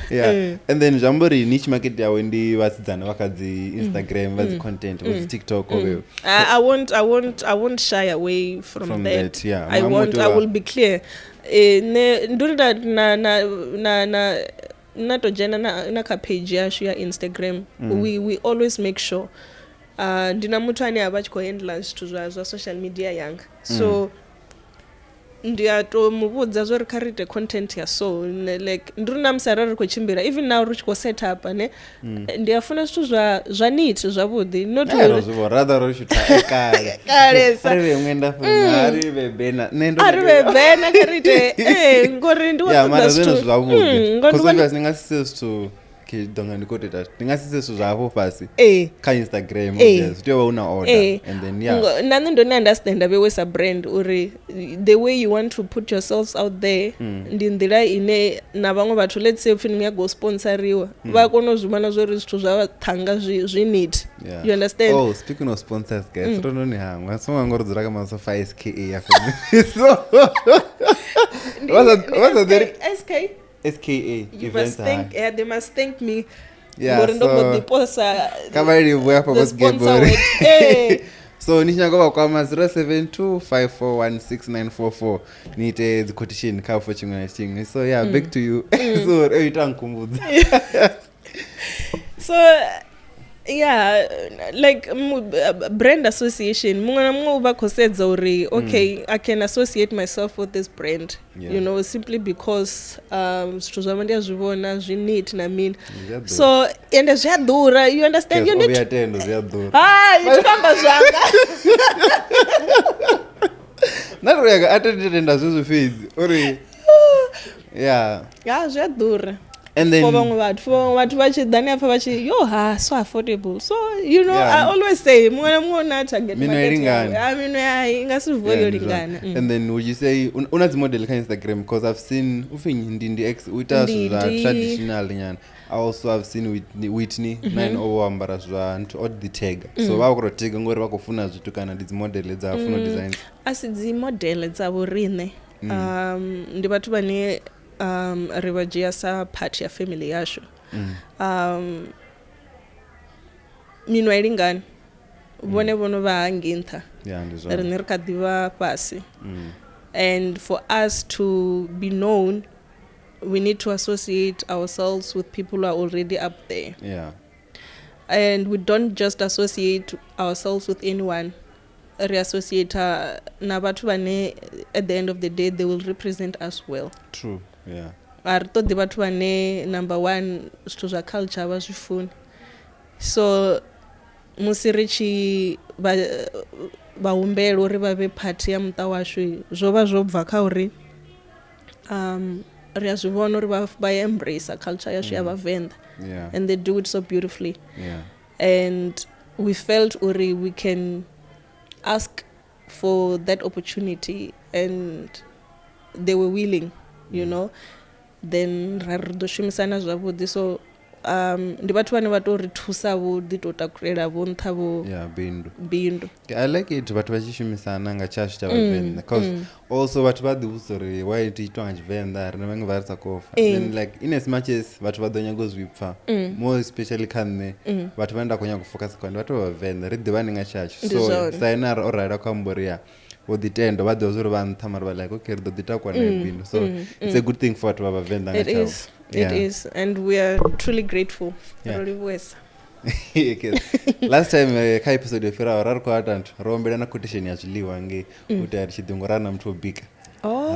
Yeah. And then Jambori niche market ya wendi what's Instagram, what's content, what's TikTok or I won't shy away from that. Yeah. I will be clear. Ndurida na tojena na ka page ya Instagram. We always make sure ndina muthu ane ava chiko handle zwithu zwa social media yanga. So ndiyatomuvudza zvori kharite content ya so like ndiri na musi arari khou chimbira even now ri tshi khou set up ne ndiyafuna zwithu zwa neat zwavhuḓi not rather ro shoota kale ari mwenda funa ari bebena nendo ari bebena kharite ngori ndi ya mara zwino zwavhuḓi because singa sise zwithu kidonga ndikoteta ndingasise zwithu zvavo fasi kha Instagram yes tea una order and then yeah nani ndo understand abe wesa brand uri the way you want to put yourselves out there ndi ndila ine na vhaṅwe vhathu let's say film ya go sponsoriwa vha kona zwimana zwo ri zwithu zwa thanga zwi need you understand oh speaking of sponsors guys don't know hangwa so ngoro dzira kama so 5SKA ya so what's the SKA you must thank they must thank me yeah so kama ilivyo hapo boss Gabor so nishinga kwa 0725416944 niite the quotation ka for chingwe na chingwe so yeah back to you so eitankumbudza so yeah like brand association mungwe na mungwe uba khosedza uri okay I can associate myself with this brand you know simply because zwithu zwa ndi azvivona zwi neat na mini so ende zviadhura you understand you need to attend zviadhura itikamba zvanga naroyaga attend zvizvo fedzi uri yeah zviadhura and then for vhathu vachidhani apha vachi so affordable so you know I always say mwana target market mino yayi ingasivoyo lingana and then would you say una the model kha Instagram because I've seen ufinyindi ex uita zwa traditional nyana I also have seen Whitney 9 overambara zwa to the tag so vakutotega ngori vakufuna zvitu kana ndi model dza Funo designs asidzi model dza vorine ndi vhathu vane rivajia sa part ya family yasho mino ilingana vone vono va hangintha rine rika diva pasi and for us to be known we need to associate ourselves with people who are already up there and we don't just associate ourselves with anyone reassociate na vhathu vane at the end of the day they will represent us well true yeah ari todi vhathu vane number 1 zwithu zwa culture va zwifuni so musi richi vahumbela uri vave part ya muta washu zwo zwo bva kha uri ri azvivona uri va embrace culture yashu ya Venda and they do it so beautifully and we felt uri we can ask for that opportunity and they were willing you know then raridoshumisana zvavhuḓi so ndi vhathu vane va to ri thusa vhuḓi to takulela vho nṱha vho bindu I like it vhathu vachishumisana nga chashu cha Venda because also vhathu va ḓivhusa uri why it itwa nga Tshivenḓa rina vhaṅwe vha ri sa kofa then like in as much as vhathu vha ḓo nyaga u zwipfa more especially kha nne vhathu vha nda khou nyaga u focus kwa ndi vhathu vha Venda ri ḓivhani nga chashu so sainara o rala kha mboria uditendo va ḓo zuri va nṱha mara va like okay ri ḓo ḓi takwa na bindu so it's a good thing for vhathu vha Venda nga chao it is and we are truly grateful last time kha episode yofira rari khou atanthu rombela na quotation ya zwiḽiwa nge uti ari tshidungo rana muthu obika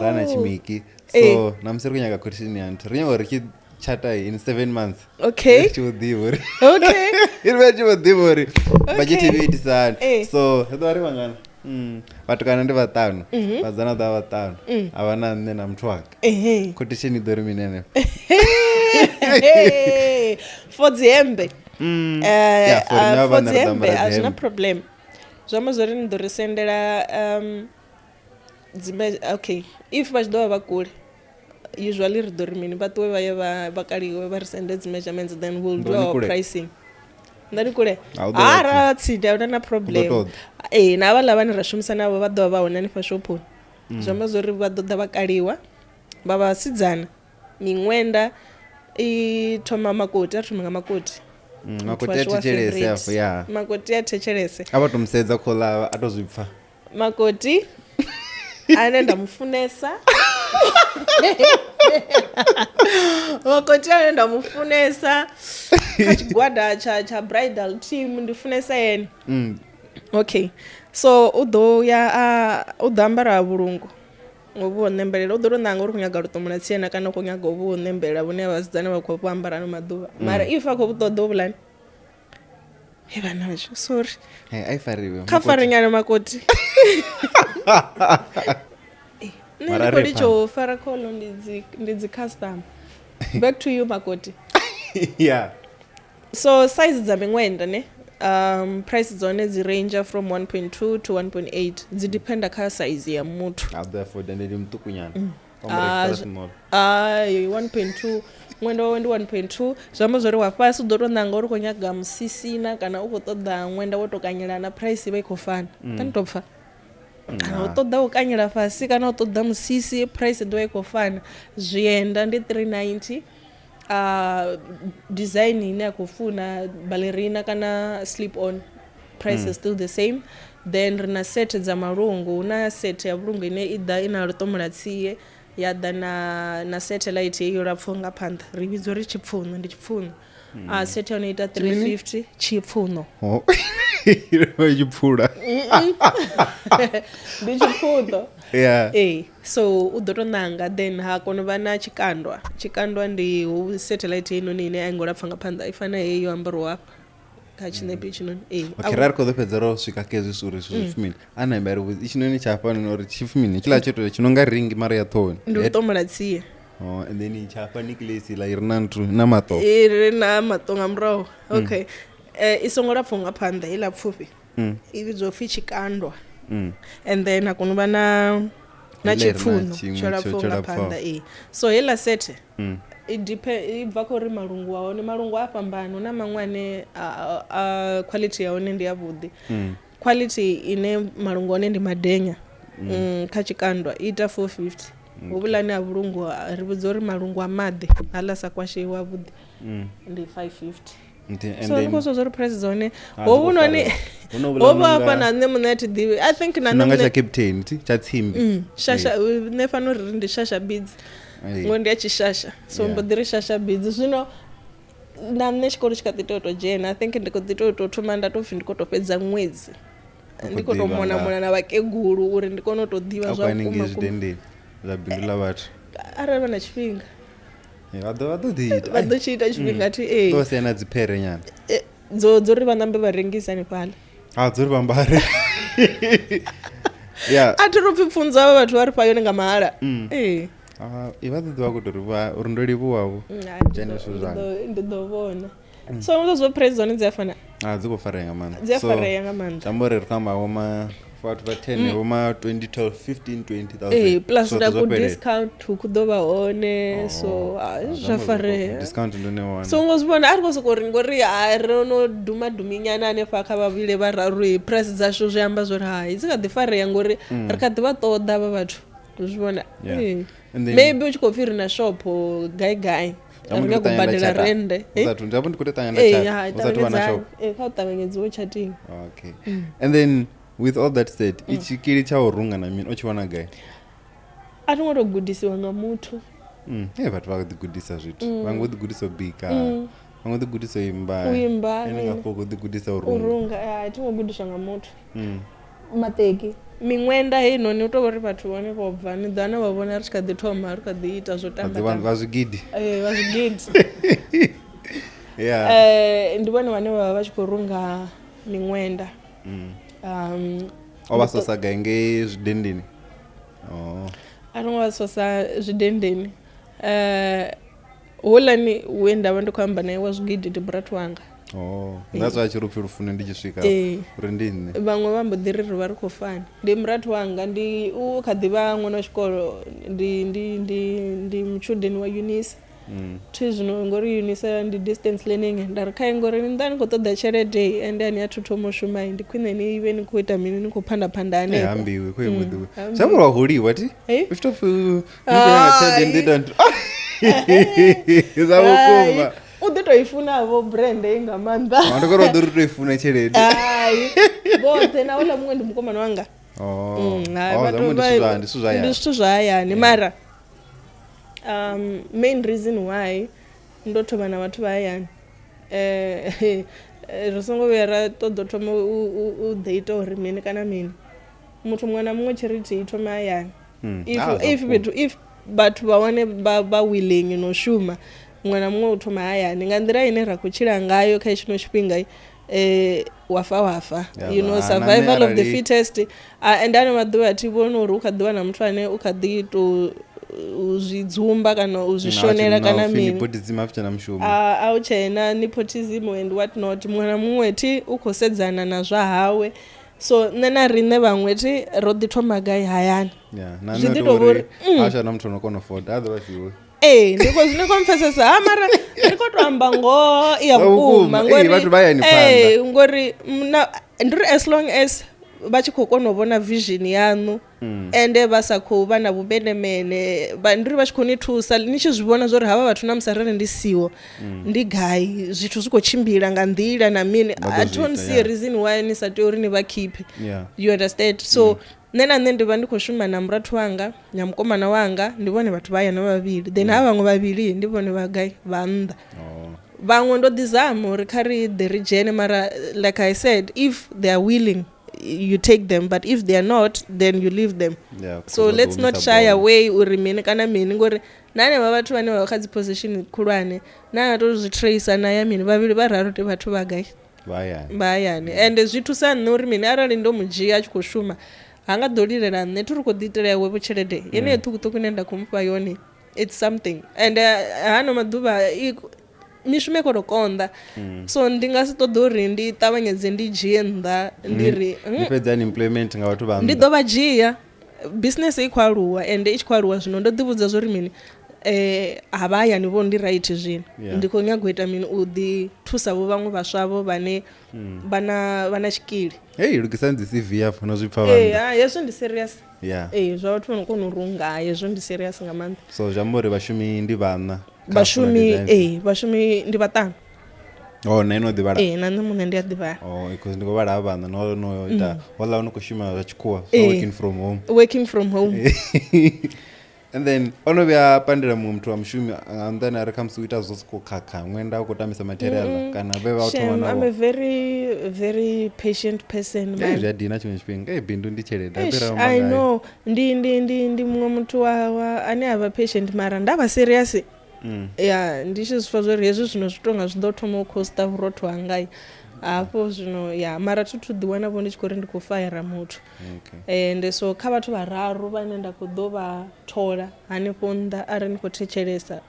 rana chimiki so namusi ri kunyaga quotation ya nthu ri nyaga ri tshi chata in 7 months okay chiudhivori okay iri chiudhivori vachitividisana so ri vangana vhathu kana ndi vatano vadzana ḓa vatano avana nne na muthu wake quotation iḓo ri minene for dzembe for dzembe azvina problem zvama zvori ni ḓo ri sendela okay if vha tshi ḓo vha vha kule usually ri ḓo ri mini vha ṱuwe vha ye vha kaliwe vha ri sende dzi measurements then we'll do our pricing ndani kule ara tsidi a una problem na vha lavani ra shumisa navho vha ḓo vha hone fa shophoni zwamba zwori vha ḓo ḓa vha kaliwa vha vhasidzana miṅwenda I thoma makoti a thoma nga makoti makoti a thetshelese afho ya makoti a thetshelese ava tomsedza khola a to zwipfa makoti ane ndamufunesa makoti ane ndamufunesa kha tshigwada cha bridal team ndifunesa yene okay so u ḓo ambara vhulungu ngovu nembelela u ḓo tou ṋanga uri khou nyaga luṱomola tsiena kana u khou nyaga u vhu nembela vhune vhasidzana vha khou ambara ano maḓuvha mara if a khou vhu ṱoḓa u vhulani vhana vasho sorry ai fariwe kha fare nyana makoti nṋe ndi khou litsho fara kholo ndi dzi custom back to you makoti yeah so size dza miṅwenda ne price dzone dzi range from 1.2 to 1.8 dzi dependa kha size ya muthu therefore then ndi mtukunyana 1.2 ṅwenda wawe ndi 1.2 zwiamba zwori wa fhasi u ḓo tou ṋanga uri khou nyaga musisina kana u khou ṱoḓa ṅwenda wo tou kanyelana price i vha i khou fana kana tou pfha kana u ṱoḓa u kanyela fhasi kana u ṱoḓa musisi price i ḓo vha i khou fana zwienda ndi 390 design ine ya khou funa ballerina kana slip on price is still the same then rina set dza malungu na set ya vhulungu ine i ḓa ina luṱomola tsie ya ḓa na satellite iyo lapfho nga phanḓa ri vhidzo ri tshipfuno ndi tshipfuno set ya hone ita 350 tshipfuno tshipfula ndi tshipfuno yeah so u ḓo tou ṋanga then ha kona u vha na tshikandwa ndi satellite heinoni ine a i ngo lapfha nga phanḓa i fana heyi yo ambariwa hafha kha tshinepi hetshinoni okay rari khou ḓo fhedza ro swika kha hezwi uri zwifumini ana imbari vhudzi itshinoni tsha hafhanoni uri tshifumini tshila tsho tshi no nga ringi mara ya ṱhohoni ndi luṱomola tsie and then tsha hafha necklace la i ri na nthu na maṱo i ri na maṱo nga murahu okay i songo lapfha nga phanḓa i lapfhufhi i vhidzwa upfhi tshikandwa and then ha kona u vha na tshipfuno tsho lapfho nga phanḓa so heiḽa sethe i bva kha uri malungu a hone malungu a fhambana na maṅwe ane a quality ya hone ndi ya vhuḓi quality ine malungu hone ndi madenya kha tshikandwa i ita 450 hovhulani ha vhulungu ri vhudza uri malungu a maḓi haḽa sa kwasheiwa vhuḓi ndi 550 so ndi khou zwa uri price dzone hovhunoni hovha hafha na nṋe muṋe a thi ḓivhi I think na nṋe tsha captain tsha tsimbi shasha nṋe fano ri ndi shasha beads ngo ndi ya tshishasha so mbo ḓi ri shasha beads zwino na nṋe tshikolo tshi kha ḓi tou dzhena I think ndi khou ḓi tou thoma nda tou pfhi ndi khou tou fhedza ṅwedzi ndi khou tou mona na vhakegulu uri ndi kone u tou ḓivha zwa vhukuma zwa bindu ḽa vhathu arali vha na tshifhinga vha ḓo tshi ita tshifhinga thi ḓo sia na dziphere nyana dzo ri vha ṋambe vha rengisa hanefhaḽa dzo ri vha mbare a thi ro pfhi pfunzo avha vhathu vha ri fha yone nga mahala i vha ḓo ḓivha kuti uri ndo livhuwavho dzheneswo zwanga ndi ḓo vhona so ndo zwo price dzone dzi a fana dzi khou farea nga maanḓa dzi a farea nga maanḓa tamba uri ri khou amba vhoma vhathu vha 10 vhoma 20 to 15 20,000 plus na ku discount hu ḓo vha hone so zwa farea discount ndo ne wana so ngo zwivhona a ri khou sokou ri ngori ro no duma duminyana hanefha kha vhavhili vhararu price dzashu zwi amba zwori hai dzi kha ḓi farea ngori ri kha ḓi vha ṱoḓa vha vhathu zwivhona maybe u tshi khou pfhi ri na shop gai ri nga kubadela rende ndavho ndi khou tea ṱangana shop kha u ṱavhanyedziwe chatting okay and then with all that said itshikili tsha u runga na mini o tshi wana gai a thi ngo tou gudisiwa nga muthu vhathu vha ḓi gudisa zwithu vha ngo ḓi gudisa u bika vha ngo ḓi gudisa u imba ene nga khou ḓi gudisa u runga a thi ngo gudiswa nga muthu maṱeki miṅwenda heinoni u tou uri vhathu vhone vho bva ni ḓana vha vhona ri tshi kha ḓi thoma ri kha ḓi ita zwo vha zwigidi vha zwigidi ndi vhone vhane vha vha tshi khou runga miṅwenda o vha sosa gai ngei zwidendeni a ringo vha sosa zwidendeni houḽani we nda vha ndi khou amba naye wa zwigidi ndi brat wanga that's why tshiri upfi Lufuno ndi tshi swika uri ndi nne vhaṅwe vha mbo ḓi ri vha ri khou fana ndi murathu wanga ndi u kha ḓi vha ṅwana wa tshikolo ndi mutshudeni wa unisa thi zwino ngori unisa ndi distance learning nda ri khae ngori ni khou ṱoḓa tshelede ende ani a thu thoma u shuma ndi khwine ni ive ni khou ita mini ni khou phanḓaphanḓa hanefho hambiwe khou imuḓiwe zwamulo wa holiwa ti u tshi tou pfhi ni khou nyaga tshelede ndi ḓa za vhukuma u ḓi tou i funavho brand nga maanḓa ndi khou ḓo ri tou i funa tshelede vhoṱhe na houḽa muṅwe ndi mukomana wanga ndi zwithu zwa hayani mara main reason why ndo thoma na vhathu vha hayani ri songo vhuya ra ṱoḓo thoma u ḓeita uri mini kana mini muthu muṅwe na muṅwe charity i thoma hayani if but vawane ba willing no shuma mwana mumwe u thoma hayani nga nḓila ine ra khou tshila ngayo kha tshino tshifhinga wafa survival of the fittest and ano maḓuvha a thi vhoni uri u kha ḓi wana muthu ane u kha ḓi to uzwidzumba kana uzwishonela kana mini a u tshena nepotism and what not mwana mumwe thi u khou sedzana na zwa hawe so nṋe na riṋe vhaṅwe thi ro ḓi thoma gai hayani zwi ḓi tou vhori na muthu ono kona afford otherwise you ndiko zwine kwa mpfesesa mara ndi khou tou amba ngoho ya vhukuma ngori ndiri as long as vha tshi khou kona u vhona vision yaṋu ende vha sa khou vha na vhumenemene ndiri vha tshi khou ni thusa ni tshi zwi vhona zwa uri havha vhathu na musi arali ndi siho ndi gai zwithu zwi khou tshimbila nga nḓila na mini I don't see a reason why ni sa tea uri ni vha khiphe you understand so nṋe na nṋe ndi vha ndi khou shuma na murathu wanga na mukomana wanga ndi vhone vhathu vha yana vhavhili then ha vhaṅwe vhavhili ndi vhone vha gai vha nnḓa vhaṅwe ndo ḓi zama uri kha ri ḓe ri dzhene mara like I said if they are willing you take them but if they are not then you leave them so let's not shy away uri mini kana mini ngori nane vha vhathu vhane vha kha dzi position khulwane na to zwi tracer na ya mini vhavhili vhararu ndi vhathu vha gai vhayani and zwi thusa nṋe uri mini arali ndo mu dzhia a tshi khou shuma hanga ḓo lilela nṋe thi ri khou ḓi itela yawe vhutshelede yeneyo ṱhukhuṱhukhu ine nda khou mufha yone it's something and hano maḓuvha mishumo i khou tou konḓa so ndi nga si ṱoḓa uri ndi ṱavhanyedze ndi dzhie nnḓa ndi ri ndi ḓo vha dzhia business i khou aluwa and i tshi khou aluwa zwino ndo ḓivhudza zwo ri mini ha vha hayani vho ndi right zwino ndi khou nyaga u ita mini u ḓi thusa vho vhaṅwe vhaswavho vhane vha na tshikili lugisani dzi CV hafho na zwi pfa vhanda hezwo ndi serious zwa vhathu vha no kona u runga hezwo ndi serious nga maanḓa so zwi amba uri vhashumi ndi vhana vhashumi ndi vhaṱanu na ino ḓivhala na nṋe muṋe ndi a ḓivhala because ndi khou vhala ha vhana no ita wala ono khou shuma zwa tshikhuwa working from home and then ono vhuya pandela muṅwe muthu wa mushumi and ari kha musi u ita zwo sokou khakha ṅwenda u khou tambisa material kana vhe vha u thoma navho I'm a very very patient person zwi a dina tshiṅwe tshifhinga bindu ndi tshelede I know ndi muṅwe muthu ane a vha patient mara ndavha serious ndi tshi zwi pfa zwo ri hezwi zwino zwi tonga zwi ḓo thoma u costa vhurotho hangai hafho zwino mara thi thu ḓiwana vho ndi tshi khou ri ndi khou fayara muthu and so kha vhathu vhararu vhane nda khou ḓo vha thola hanefho nnḓa arali ni khou thetshelesa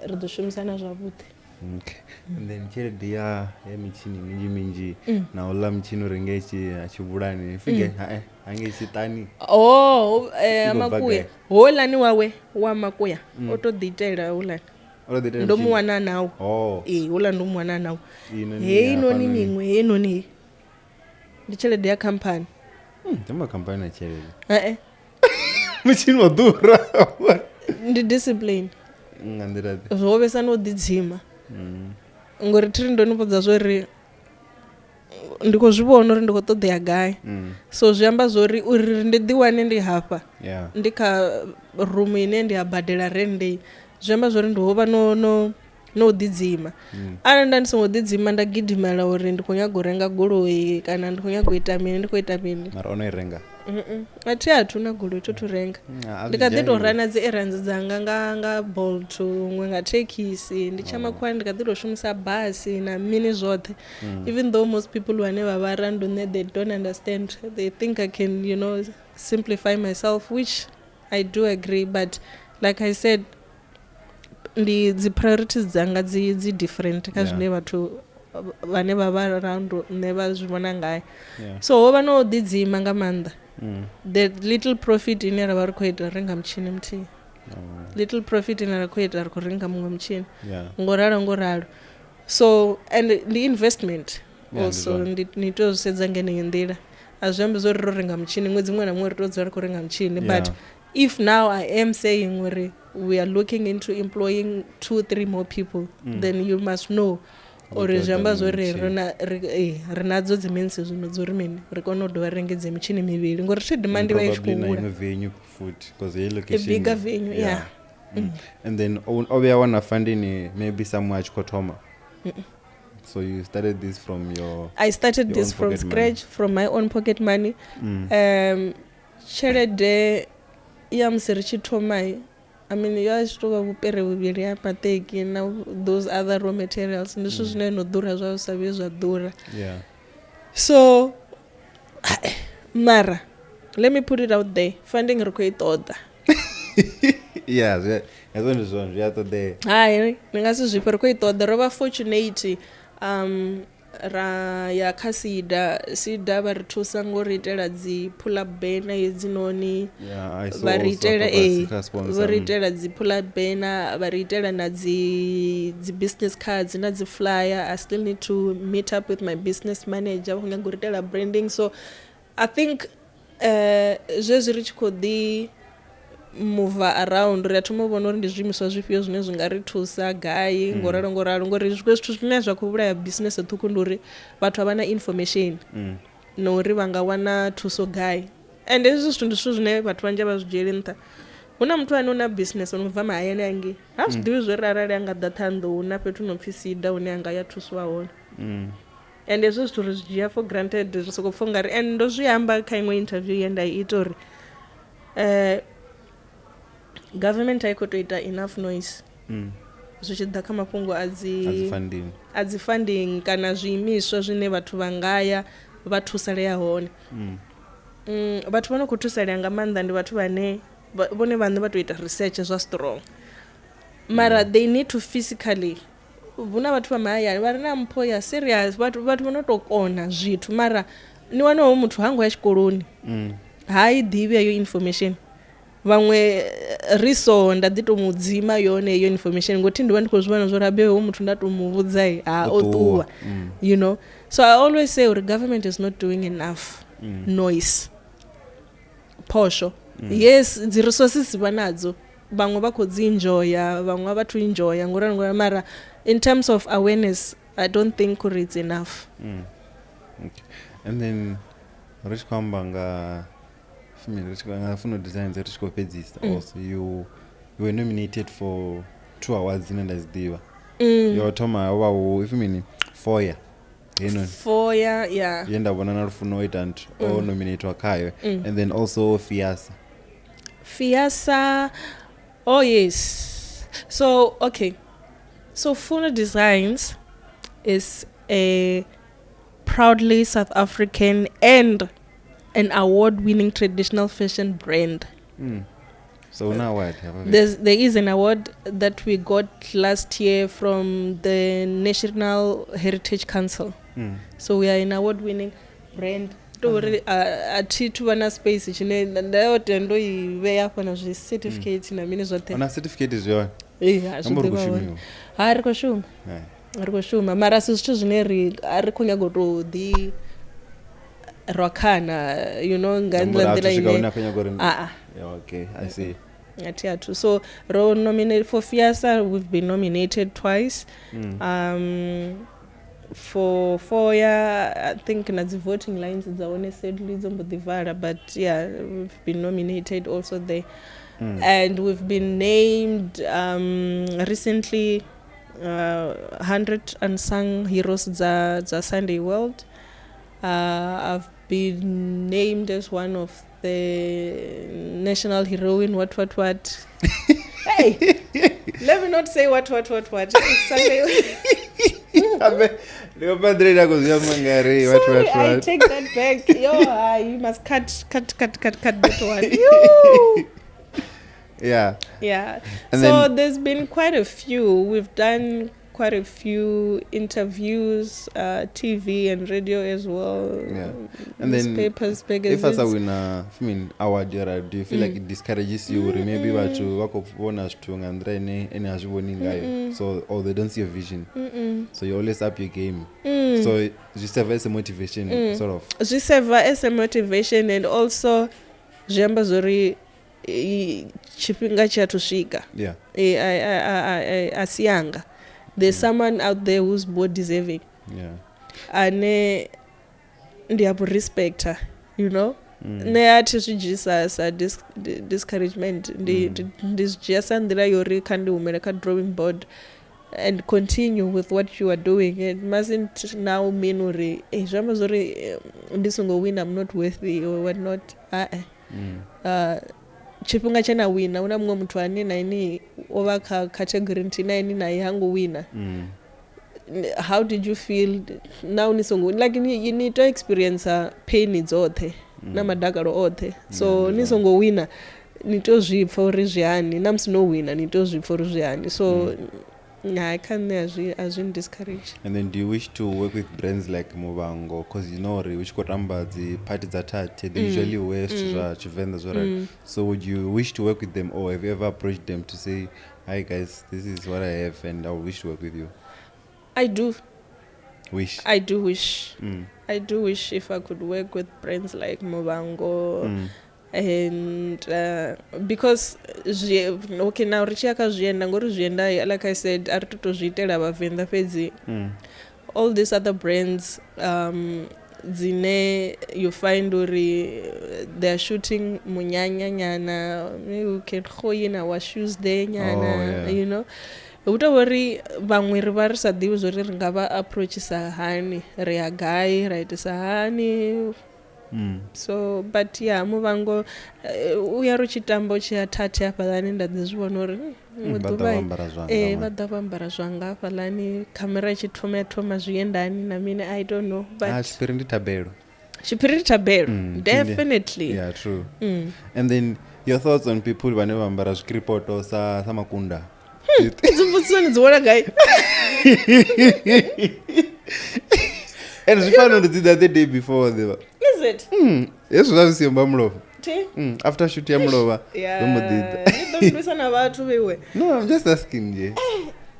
ri ḓo shumisana zwavhuḓi and then tshelede ya mitshini minzhi na u ḽa mutshini u renge tshivhulani fige hange tshiṱani makuya hoḽani wawe wa makuya o to ḓi itela hoḽani ndo mu wana nawo hoḽa ndo mu wana nawo heinoni miṅwe heinoni ndi tshelede ya khamphani tama khamphani na tshelede mutshini wa ḓura ndi discipline nga nḓila zwo vhesa no ḓidzima ngori thiri ndo ni vhudza zwo ri ndi khou zwi vhona uri ndi khou ṱoḓea gai so zwi amba zwori uri ndi ḓiwane ndi hafha ndi kha room ine ndi a badela rende zwi amba zwori ndi hovha no ḓidzima arali nda ndi songo ḓidzima nda gidimela uri ndi khou nyaga u renga goloi kana ndi khou nyaga u ita mini ndi khou ita mini mara ono i renga athi athu na goloi thu renga ndi kha ḓi tou rana dzi errands dzanga nga Bolt ṅwe nga thekhisi ndi tsha makhwani ndi kha ḓi tou shumisa basi na mini zwoṱhe even though most people vhane vha vha around me they don't understand they think I can simplify myself which I do agree but like I said ndi dzi priorities dzanga dzi different kha zwine vhathu vhane vha vha around nṋe vha zwi vhona ngayo so ho vha no ḓidzima nga maanḓa the little profit ine ra vha ri khou ita renga mutshini muthihi little profit ine ra khou ita ri khou renga muṅwe mutshini ngoralo so and the investment also ni tea u sedza ngeneyo nḓila a zwi ambi zwo ri ro renga mutshini ṅwedzi muṅwe na muṅwe ri tea u dzula ri khou renga mutshini but if now I am saying we are looking into employing 2-3 more people then you must know uri zwi amba zwori ri nadzo dzi means zwino dzo ri mini ri kone u dovha rengedze mitshini mivhili ngori thi demand vha i tshi khou hula venue foot because a location a bigger venue and then obviously wana funding maybe somewhere at Kotoma so you started this from I started this from scratch from my own pocket money chelede ya musi ri tshi thoma I mean ya tshi tou vha vhupere vhuvhili ha maṱeki na those other raw materials ndi zwithu zwine no ḓura zwa sa vhuye zwa ḓura. So mara let me put it out there, funding ri khou I ṱoḓa. hezwo ndi zwone zwi a ṱoḓea. Hai ndi nga si zwifhe ri khou I ṱoḓa, ro vha fortunate ra ya kha sida vha ri thusa ngo ri itela dzi pull up banner hedzinoni, vha ri itela dzi pull up banner, vha ri itela na dzi business cards na dzi flyer. I still need to meet up with my business manager vha khou nyaga u ri itela branding. So I think zwezwi ri tshi khou ḓi move around ri a thoma u vhona uri ndi zwiimiswa zwifhio zwine zwi nga ri thusa gai ngoralo ngori zwithu zwine zwa khou vhulaya business ṱhukhu ndi uri vhathu a vha na information na uri vha nga wana thuso gai. And hezwi zwithu ndi zwithu zwine vhathu vhanzhi vha zwi dzhieli nṱha. Hu na muthu ane u na business ono bva mahayani angei ha zwi ḓivhi zwo ri arali a nga ḓa Ṱhohoyanḓou hu na fhethu no pfhi sida hune a nga ya thusiwa hone. And hezwo zwithu ri zwi dzhia for granted, ri sokou pfha ungari, and ndo zwi amba kha iṅwe interview ye nda I ita uri government I khou tou ita enough noise zwi tshi ḓa kha mafhungo a dzi funding kana zwiimiswa zwine vhathu vha nga ya vha thusalea hone. Vhathu vha no khou thusalea nga maanḓa ndi vhathu vhane vhone vhaṋe vha tou ita research zwa strong mara they need to physically. Hu na vhathu vha mahayani vha re na mpho ya serious, vhathu vho no tou kona zwithu mara ni wane hoyo muthu ha ngo ya tshikoloni ha I ḓivhi heyo information. Vhaṅwe riso nda ḓi tou mudzima yone heyo information ngothi ndi vha ndi khou zwi vhona zwo rabe hoyo muthu nda tou muvhudza o ṱuwa, you know. So I always say uri government is not doing enough noise. Posho yes dzi resources vha nadzo, vhaṅwe vha khou dzi enjoya, vhaṅwe vha thu enjoya ngoralo mara in terms of awareness I don't think it's enough. Okay. And then ri tshi khou amba nga Funo Designs ri tshi khou fhedzisa also you were nominated for 2 awards dzine nda dzi ḓivha. Yo thoma wa hu if mini 4 year ye nda vhona na Lufuno and o nominatwa khayo and then also Fiasa. Oh yes. So okay, so Funo Designs is a proudly South African and an award-winning traditional fashion brand. So now what? There is an award that we got last year from the National Heritage Council. So we are an award-winning brand. To wana space chine ndayo tendo iveya pana zvi certificate na mini zwote. Ona certificate izvo. Ari koshuma mara sizithu zvine ari khou nyaga to ḓi rwakana, you know, nga nḓila ine okay, I see. So ro nominated for Fiasa, we've been nominated twice. For 4 years, I think na the voting lines zaone sadly zomboḓivala, but yeah, we've been nominated also there. And we've been named recently 100 unsung heroes za Sunday World. I've been named as one of the national heroine what hey, let me not say what Sunday Sorry, I take that back. You must cut that one. Yeah. And so there's been quite a few. We've done quite a few interviews, TV and radio as well. And newspapers, magazines. If as a winner, award, do you feel like it discourages you? Maybe what you work of one as strong and any as winning so or they don't see a vision. So you always up your game. So you serve as a motivation, sort of. You serve as a motivation, and also Jamba Zori chipinga chatushiga. Asiyanga. There's someone out there who's more deserving. And ndiyapo respect her, you know. Discouragement. This just andira yori kandi umeleka drawing board and continue with what you are doing. It mustn't now mean uri ndisungo win, I'm not worthy or whatnot. tshifhinga tshe na wina una muṅwe muthu ane na ini o vha kha category nthihi na ini naye ha ngo wina how did you feel now ni songo like you need to experience pain dzoṱhe na madakalo oṱhe so ni songo wina ni to zwi pfa uri zwi hani na musi no wina ni to zwi pfa uri zwi hani so I can't as we discourage. And then do you wish to work with brands like Mubango because you know which kotamba the party that they usually wear Venda so would you wish to work with them or have you ever approached them to say hi guys this is what I have and I wish to work with you? I do wish I do wish if I could work with brands like Mubango and because okay now richiaka zvienda ngori zvienda like I said ari totozviitela vaVenda fedzi all these other brands dzine you find uri they are shooting munyanya nyana you can khoyina wa shoes there nyana you know utovori vamwe ri va ri sa ḓivhi zwo ri nga va approachisa hani ri ya gai ra itisa hani so but yeah Mubango uya ro tshitambo tshi a thathe hafhaḽani nda ḓi zwi vhona uri vha ḓa vha ambara zwanga hafhaḽani khamera tshi thoma zwiendani na mine I don't know but tshipiri ndi tabelo definitely yeah true and then your thoughts on people vhane vha ambara zvikripoto sa makunda dzimbudziso ni dzi vhona gai and zvifana uri dzi the day before the is it hezwo zva zvisimba mulova T? After shoot ya mulova na vhathu vewe no I'm just asking je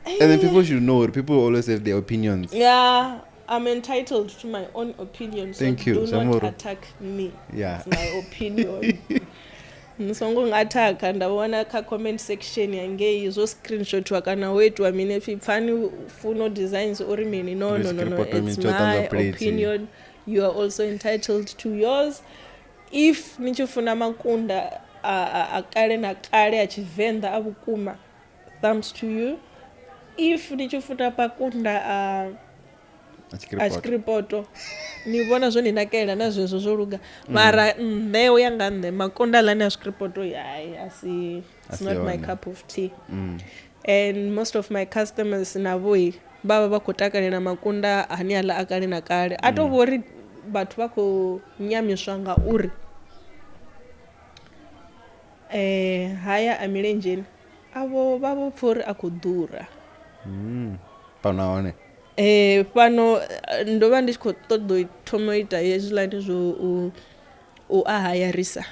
and then people should know people always have their opinions yeah I'm entitled to my own opinion so thank you do not attack me yeah it's my opinion nisongo ngataka ndaona ka comment section yange izo screenshot kana wetu mine pfani Funo designs ori mini no it's my opinion you are also entitled to yours if nichifuna makunda akale na kale achiVenda abukuma thumbs to you if nichifuna pakunda achikripoto ni vona zvo ninakela na zwezwo zwo luga mara neo yanga nne makonda lani achikripoto it's not my cup of tea and most of my customers navoi bava vakotakalela makunda ani ala akale na kale atovori bathu vako nyamiswa nga uri haya amilenjeni avo vavo pfori akudhura panaone pano ndova ndi khou ṱoḓa u thoma ita hezwilani zwo u ahayarisa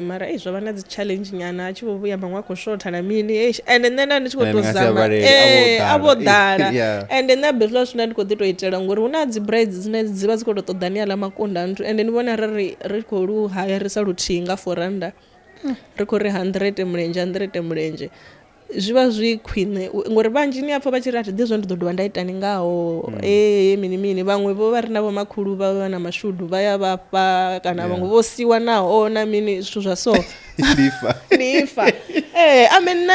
mara izwo vha na dzi challenge nyana a tshi vho vhuya maṅwe a khou shotha na mini and then ndi tshi khou to zama avo ḓala and then bezwo zwine ndi khou ḓi to itela ngori hu na dzi braids dzine dzi vha dzi khou to ṱoḓa ni aḽa makunda nthu and ni vhona ri khou lu hayarisa luthihi nga R4 ri khou ri 100 mulenzhe zwiva zwi khwine ngori vhanzhi ni apfa vha tshi ri ati ḓi zwo ndi ḓo dovha nda ita ni ngaho mini vhaṅwe vho vha ri navho makhulu vha vha na mashudu vha ya vhafha kana vhaṅwe vho siwa naho na mini zwithu zwa so ni ifa amen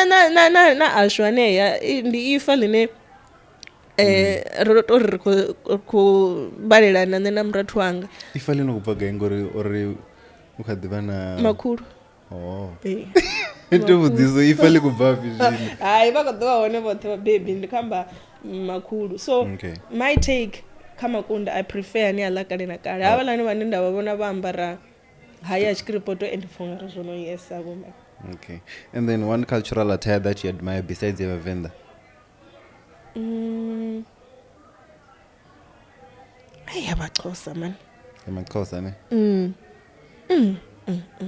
na ashu aneya ndi ifa line ro to ri khou balelana nṋe na murathu wanga ifa line khou bva gai ngori uri u kha ḓivha na makhulu ndo vhudziso ifa ḽi kubva phi zwino hayi vha khou ḓovha hone vhoṱhe vha baby ndi khamba makhulu so my take kha makunda I prefer ni aḽa kale na kale havhalani vhane nda vha vhona vha ambara haya tshikripoto and funga zwono yes avo okay and then one cultural attire that you admire besides your Venda aya vaXhosa man amaXhosa ne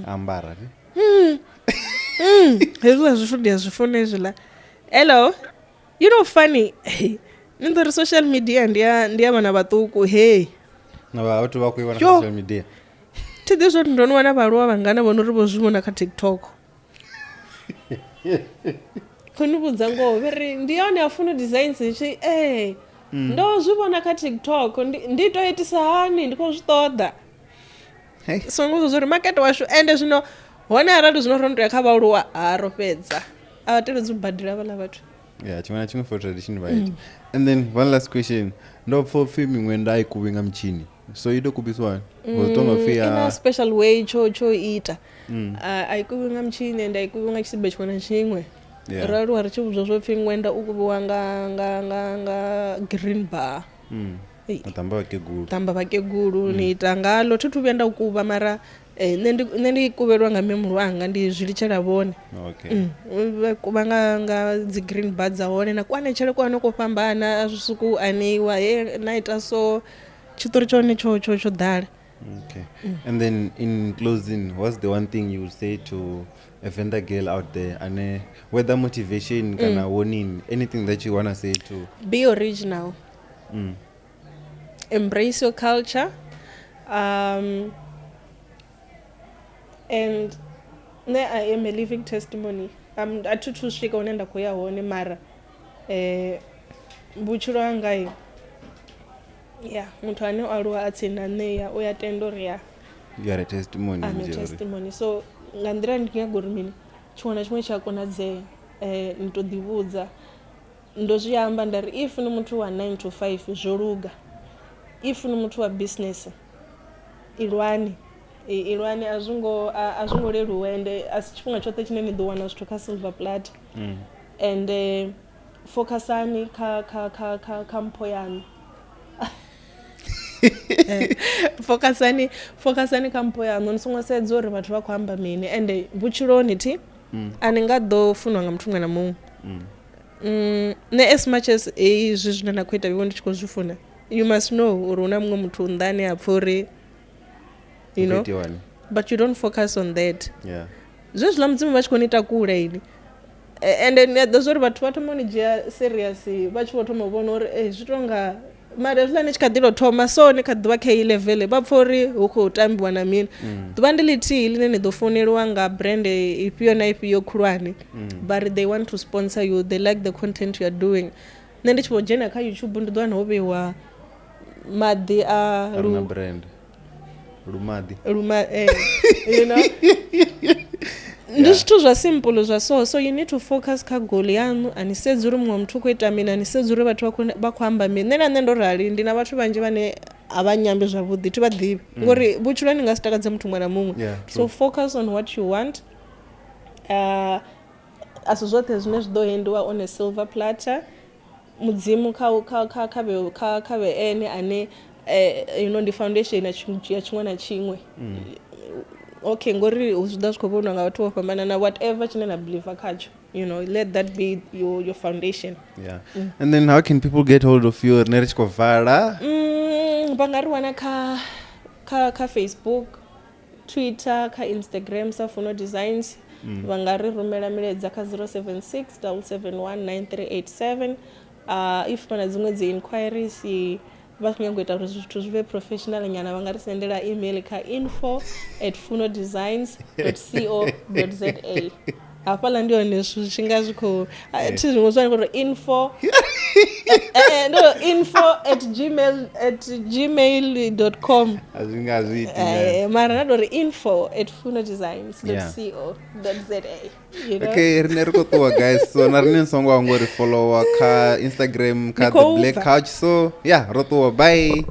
ambara ne hezwiḽa zwithu ndi a zwi funa hezwiḽa hello you know funny ni ḓo ri social media ndi ya vhana vhaṱuku na vhathu vha khou i vhona kha social media thi ḓi zwo ndo ni wana vhaaluwa vhangana vho no ri vho zwi vhona kha TikTok khou ni vhudza ngoho vheri ndi yone ya Funo designs tshi ndo zwi vhona kha TikTok ndi to itisa hani ndi khou zwi ṱoḓa so ngo zwo ri market washu ende zwino hone arali zwino ro ndo ya kha vhaaluwa ro fhedza a vha teledzi u badela vhala vhathu tshiṅwe na tshiṅwe for tradition right and then one last question ndo pfa upfi miṅwenda a i kuvhi nga mutshini So you do kubiswa ngotonga in fia a special way cho ita aikuvhinga muchini ende aikuvhinga chisibe chimwe na chimwe rari wari chibvunzo zvopfi ngwenda ukuviwa nga green bar tamba vakeguru niita ngalo tituvya ndakuva mara nne ndikuverwa nga memuru anga ndi zvilichera vone kuva nga dzi green bar dzahone nakwanechere kwanokofambana zvisuku aneiwa naita so chitori chone cho dala. Okay. And then in closing, what's the one thing you would say to a Venda girl out there, and whether motivation kana warning, anything that you want to say to? Be original. Embrace your culture. And I am a living testimony. Atutusvika unaenda kuya hone mara buchiro angai muntu ane aluwa atsinda neya uyatenda uri you are a testimony. I'm a testimony. So nga nḓira ndingagori mini chimwe na chimwe chakonadzea nditodivhudza ndozviamba ndari if ni muthu wa 9 to 5 zvoluga, if ni muthu wa business ilwani azvingo leluwa ende asi chifhinga chote chine ni ḓo wana zwithu kha silver plat and focusani kha mpho yanu focusani kha mpho yanu ni songo sedza uri vhathu vha khou amba mini ende vhutshiloni ti ani nga ḓo funwa nga muthu muṅwe na muṅwe ne as much as izwi zwine na khou ita vho ndi tshi khou zwi funa, you must know uri una muṅwe muthu nnḓani a pfha uri you know, but you don't focus on that. Zwezwiḽa mudzimu vha tshi khou ni takula ini and ḓo zwo uri vhathu vha thoma ni dzhia serious vha tshi vho thoma u vhona uri zwi tonga mara hezwiḽa ni tshi kha ḓi tou thoma so ni kha ḓi vha kha iyi level vha pfha uri hu khou tambiwa na mini ḓuvha ndi ḽithihi ḽine ni ḓo founeliwa nga brand ifhio na ifhio khulwane but they want to sponsor you, they like the content you are doing. Nṋe ndi tshi vho dzhena kha YouTube ndi ḓo wana ho vheiwa maḓi a brand lumadi you know ndi zwithu zwa simple zwa so you need to focus kha goal yanu ani sedza uri muṅwe muthu khou ita mini ani sedza uri vhathu vha khou amba mini. Nṋe na nṋe ndo rali ndi na vhathu vhanzhi vhane a vha nyambi zwavhuḓi thi vha ḓivhi ngori vhutshiloni nga si takadze muthu muṅwe na muṅwe so focus on what you want. Asi zwoṱhe zwine zwi ḓo hendiwa on a silver platter. Mudzimu kha vhe ene ane you know ndi foundation ya tshiṅwe na tshiṅwe. Okay ngori zwi ḓa zwi khou vhoniwa nga vhathu vho fhambanana whatever tshine na believe khatsho, you know, let that be your foundation. And then how can people get hold of you? Rine ri tshi khou vala vha nga ri wana kha Facebook, Twitter, kha Instagram sa Funo Designs. Vha nga ri rumela milaedza kha 076 771 9387. If pana dziṅwe dzi inquiries vha khou nyanga ita uri zwithu zwi vhe professional nyana vha nga ri sendela email kha info@funodesigns.co.za. Hafhaḽa ndi hone zwithu zwi nga zwi khou thi zwiṅwe zwa uri info@gmail.com azinga zwi mara na uri info@funodesigns.co.za. Okay, rine ri khou ṱuwa guys, so na rine songo wango ri follower kha Instagram kha The Black Couch, so ro ṱuwa, bye.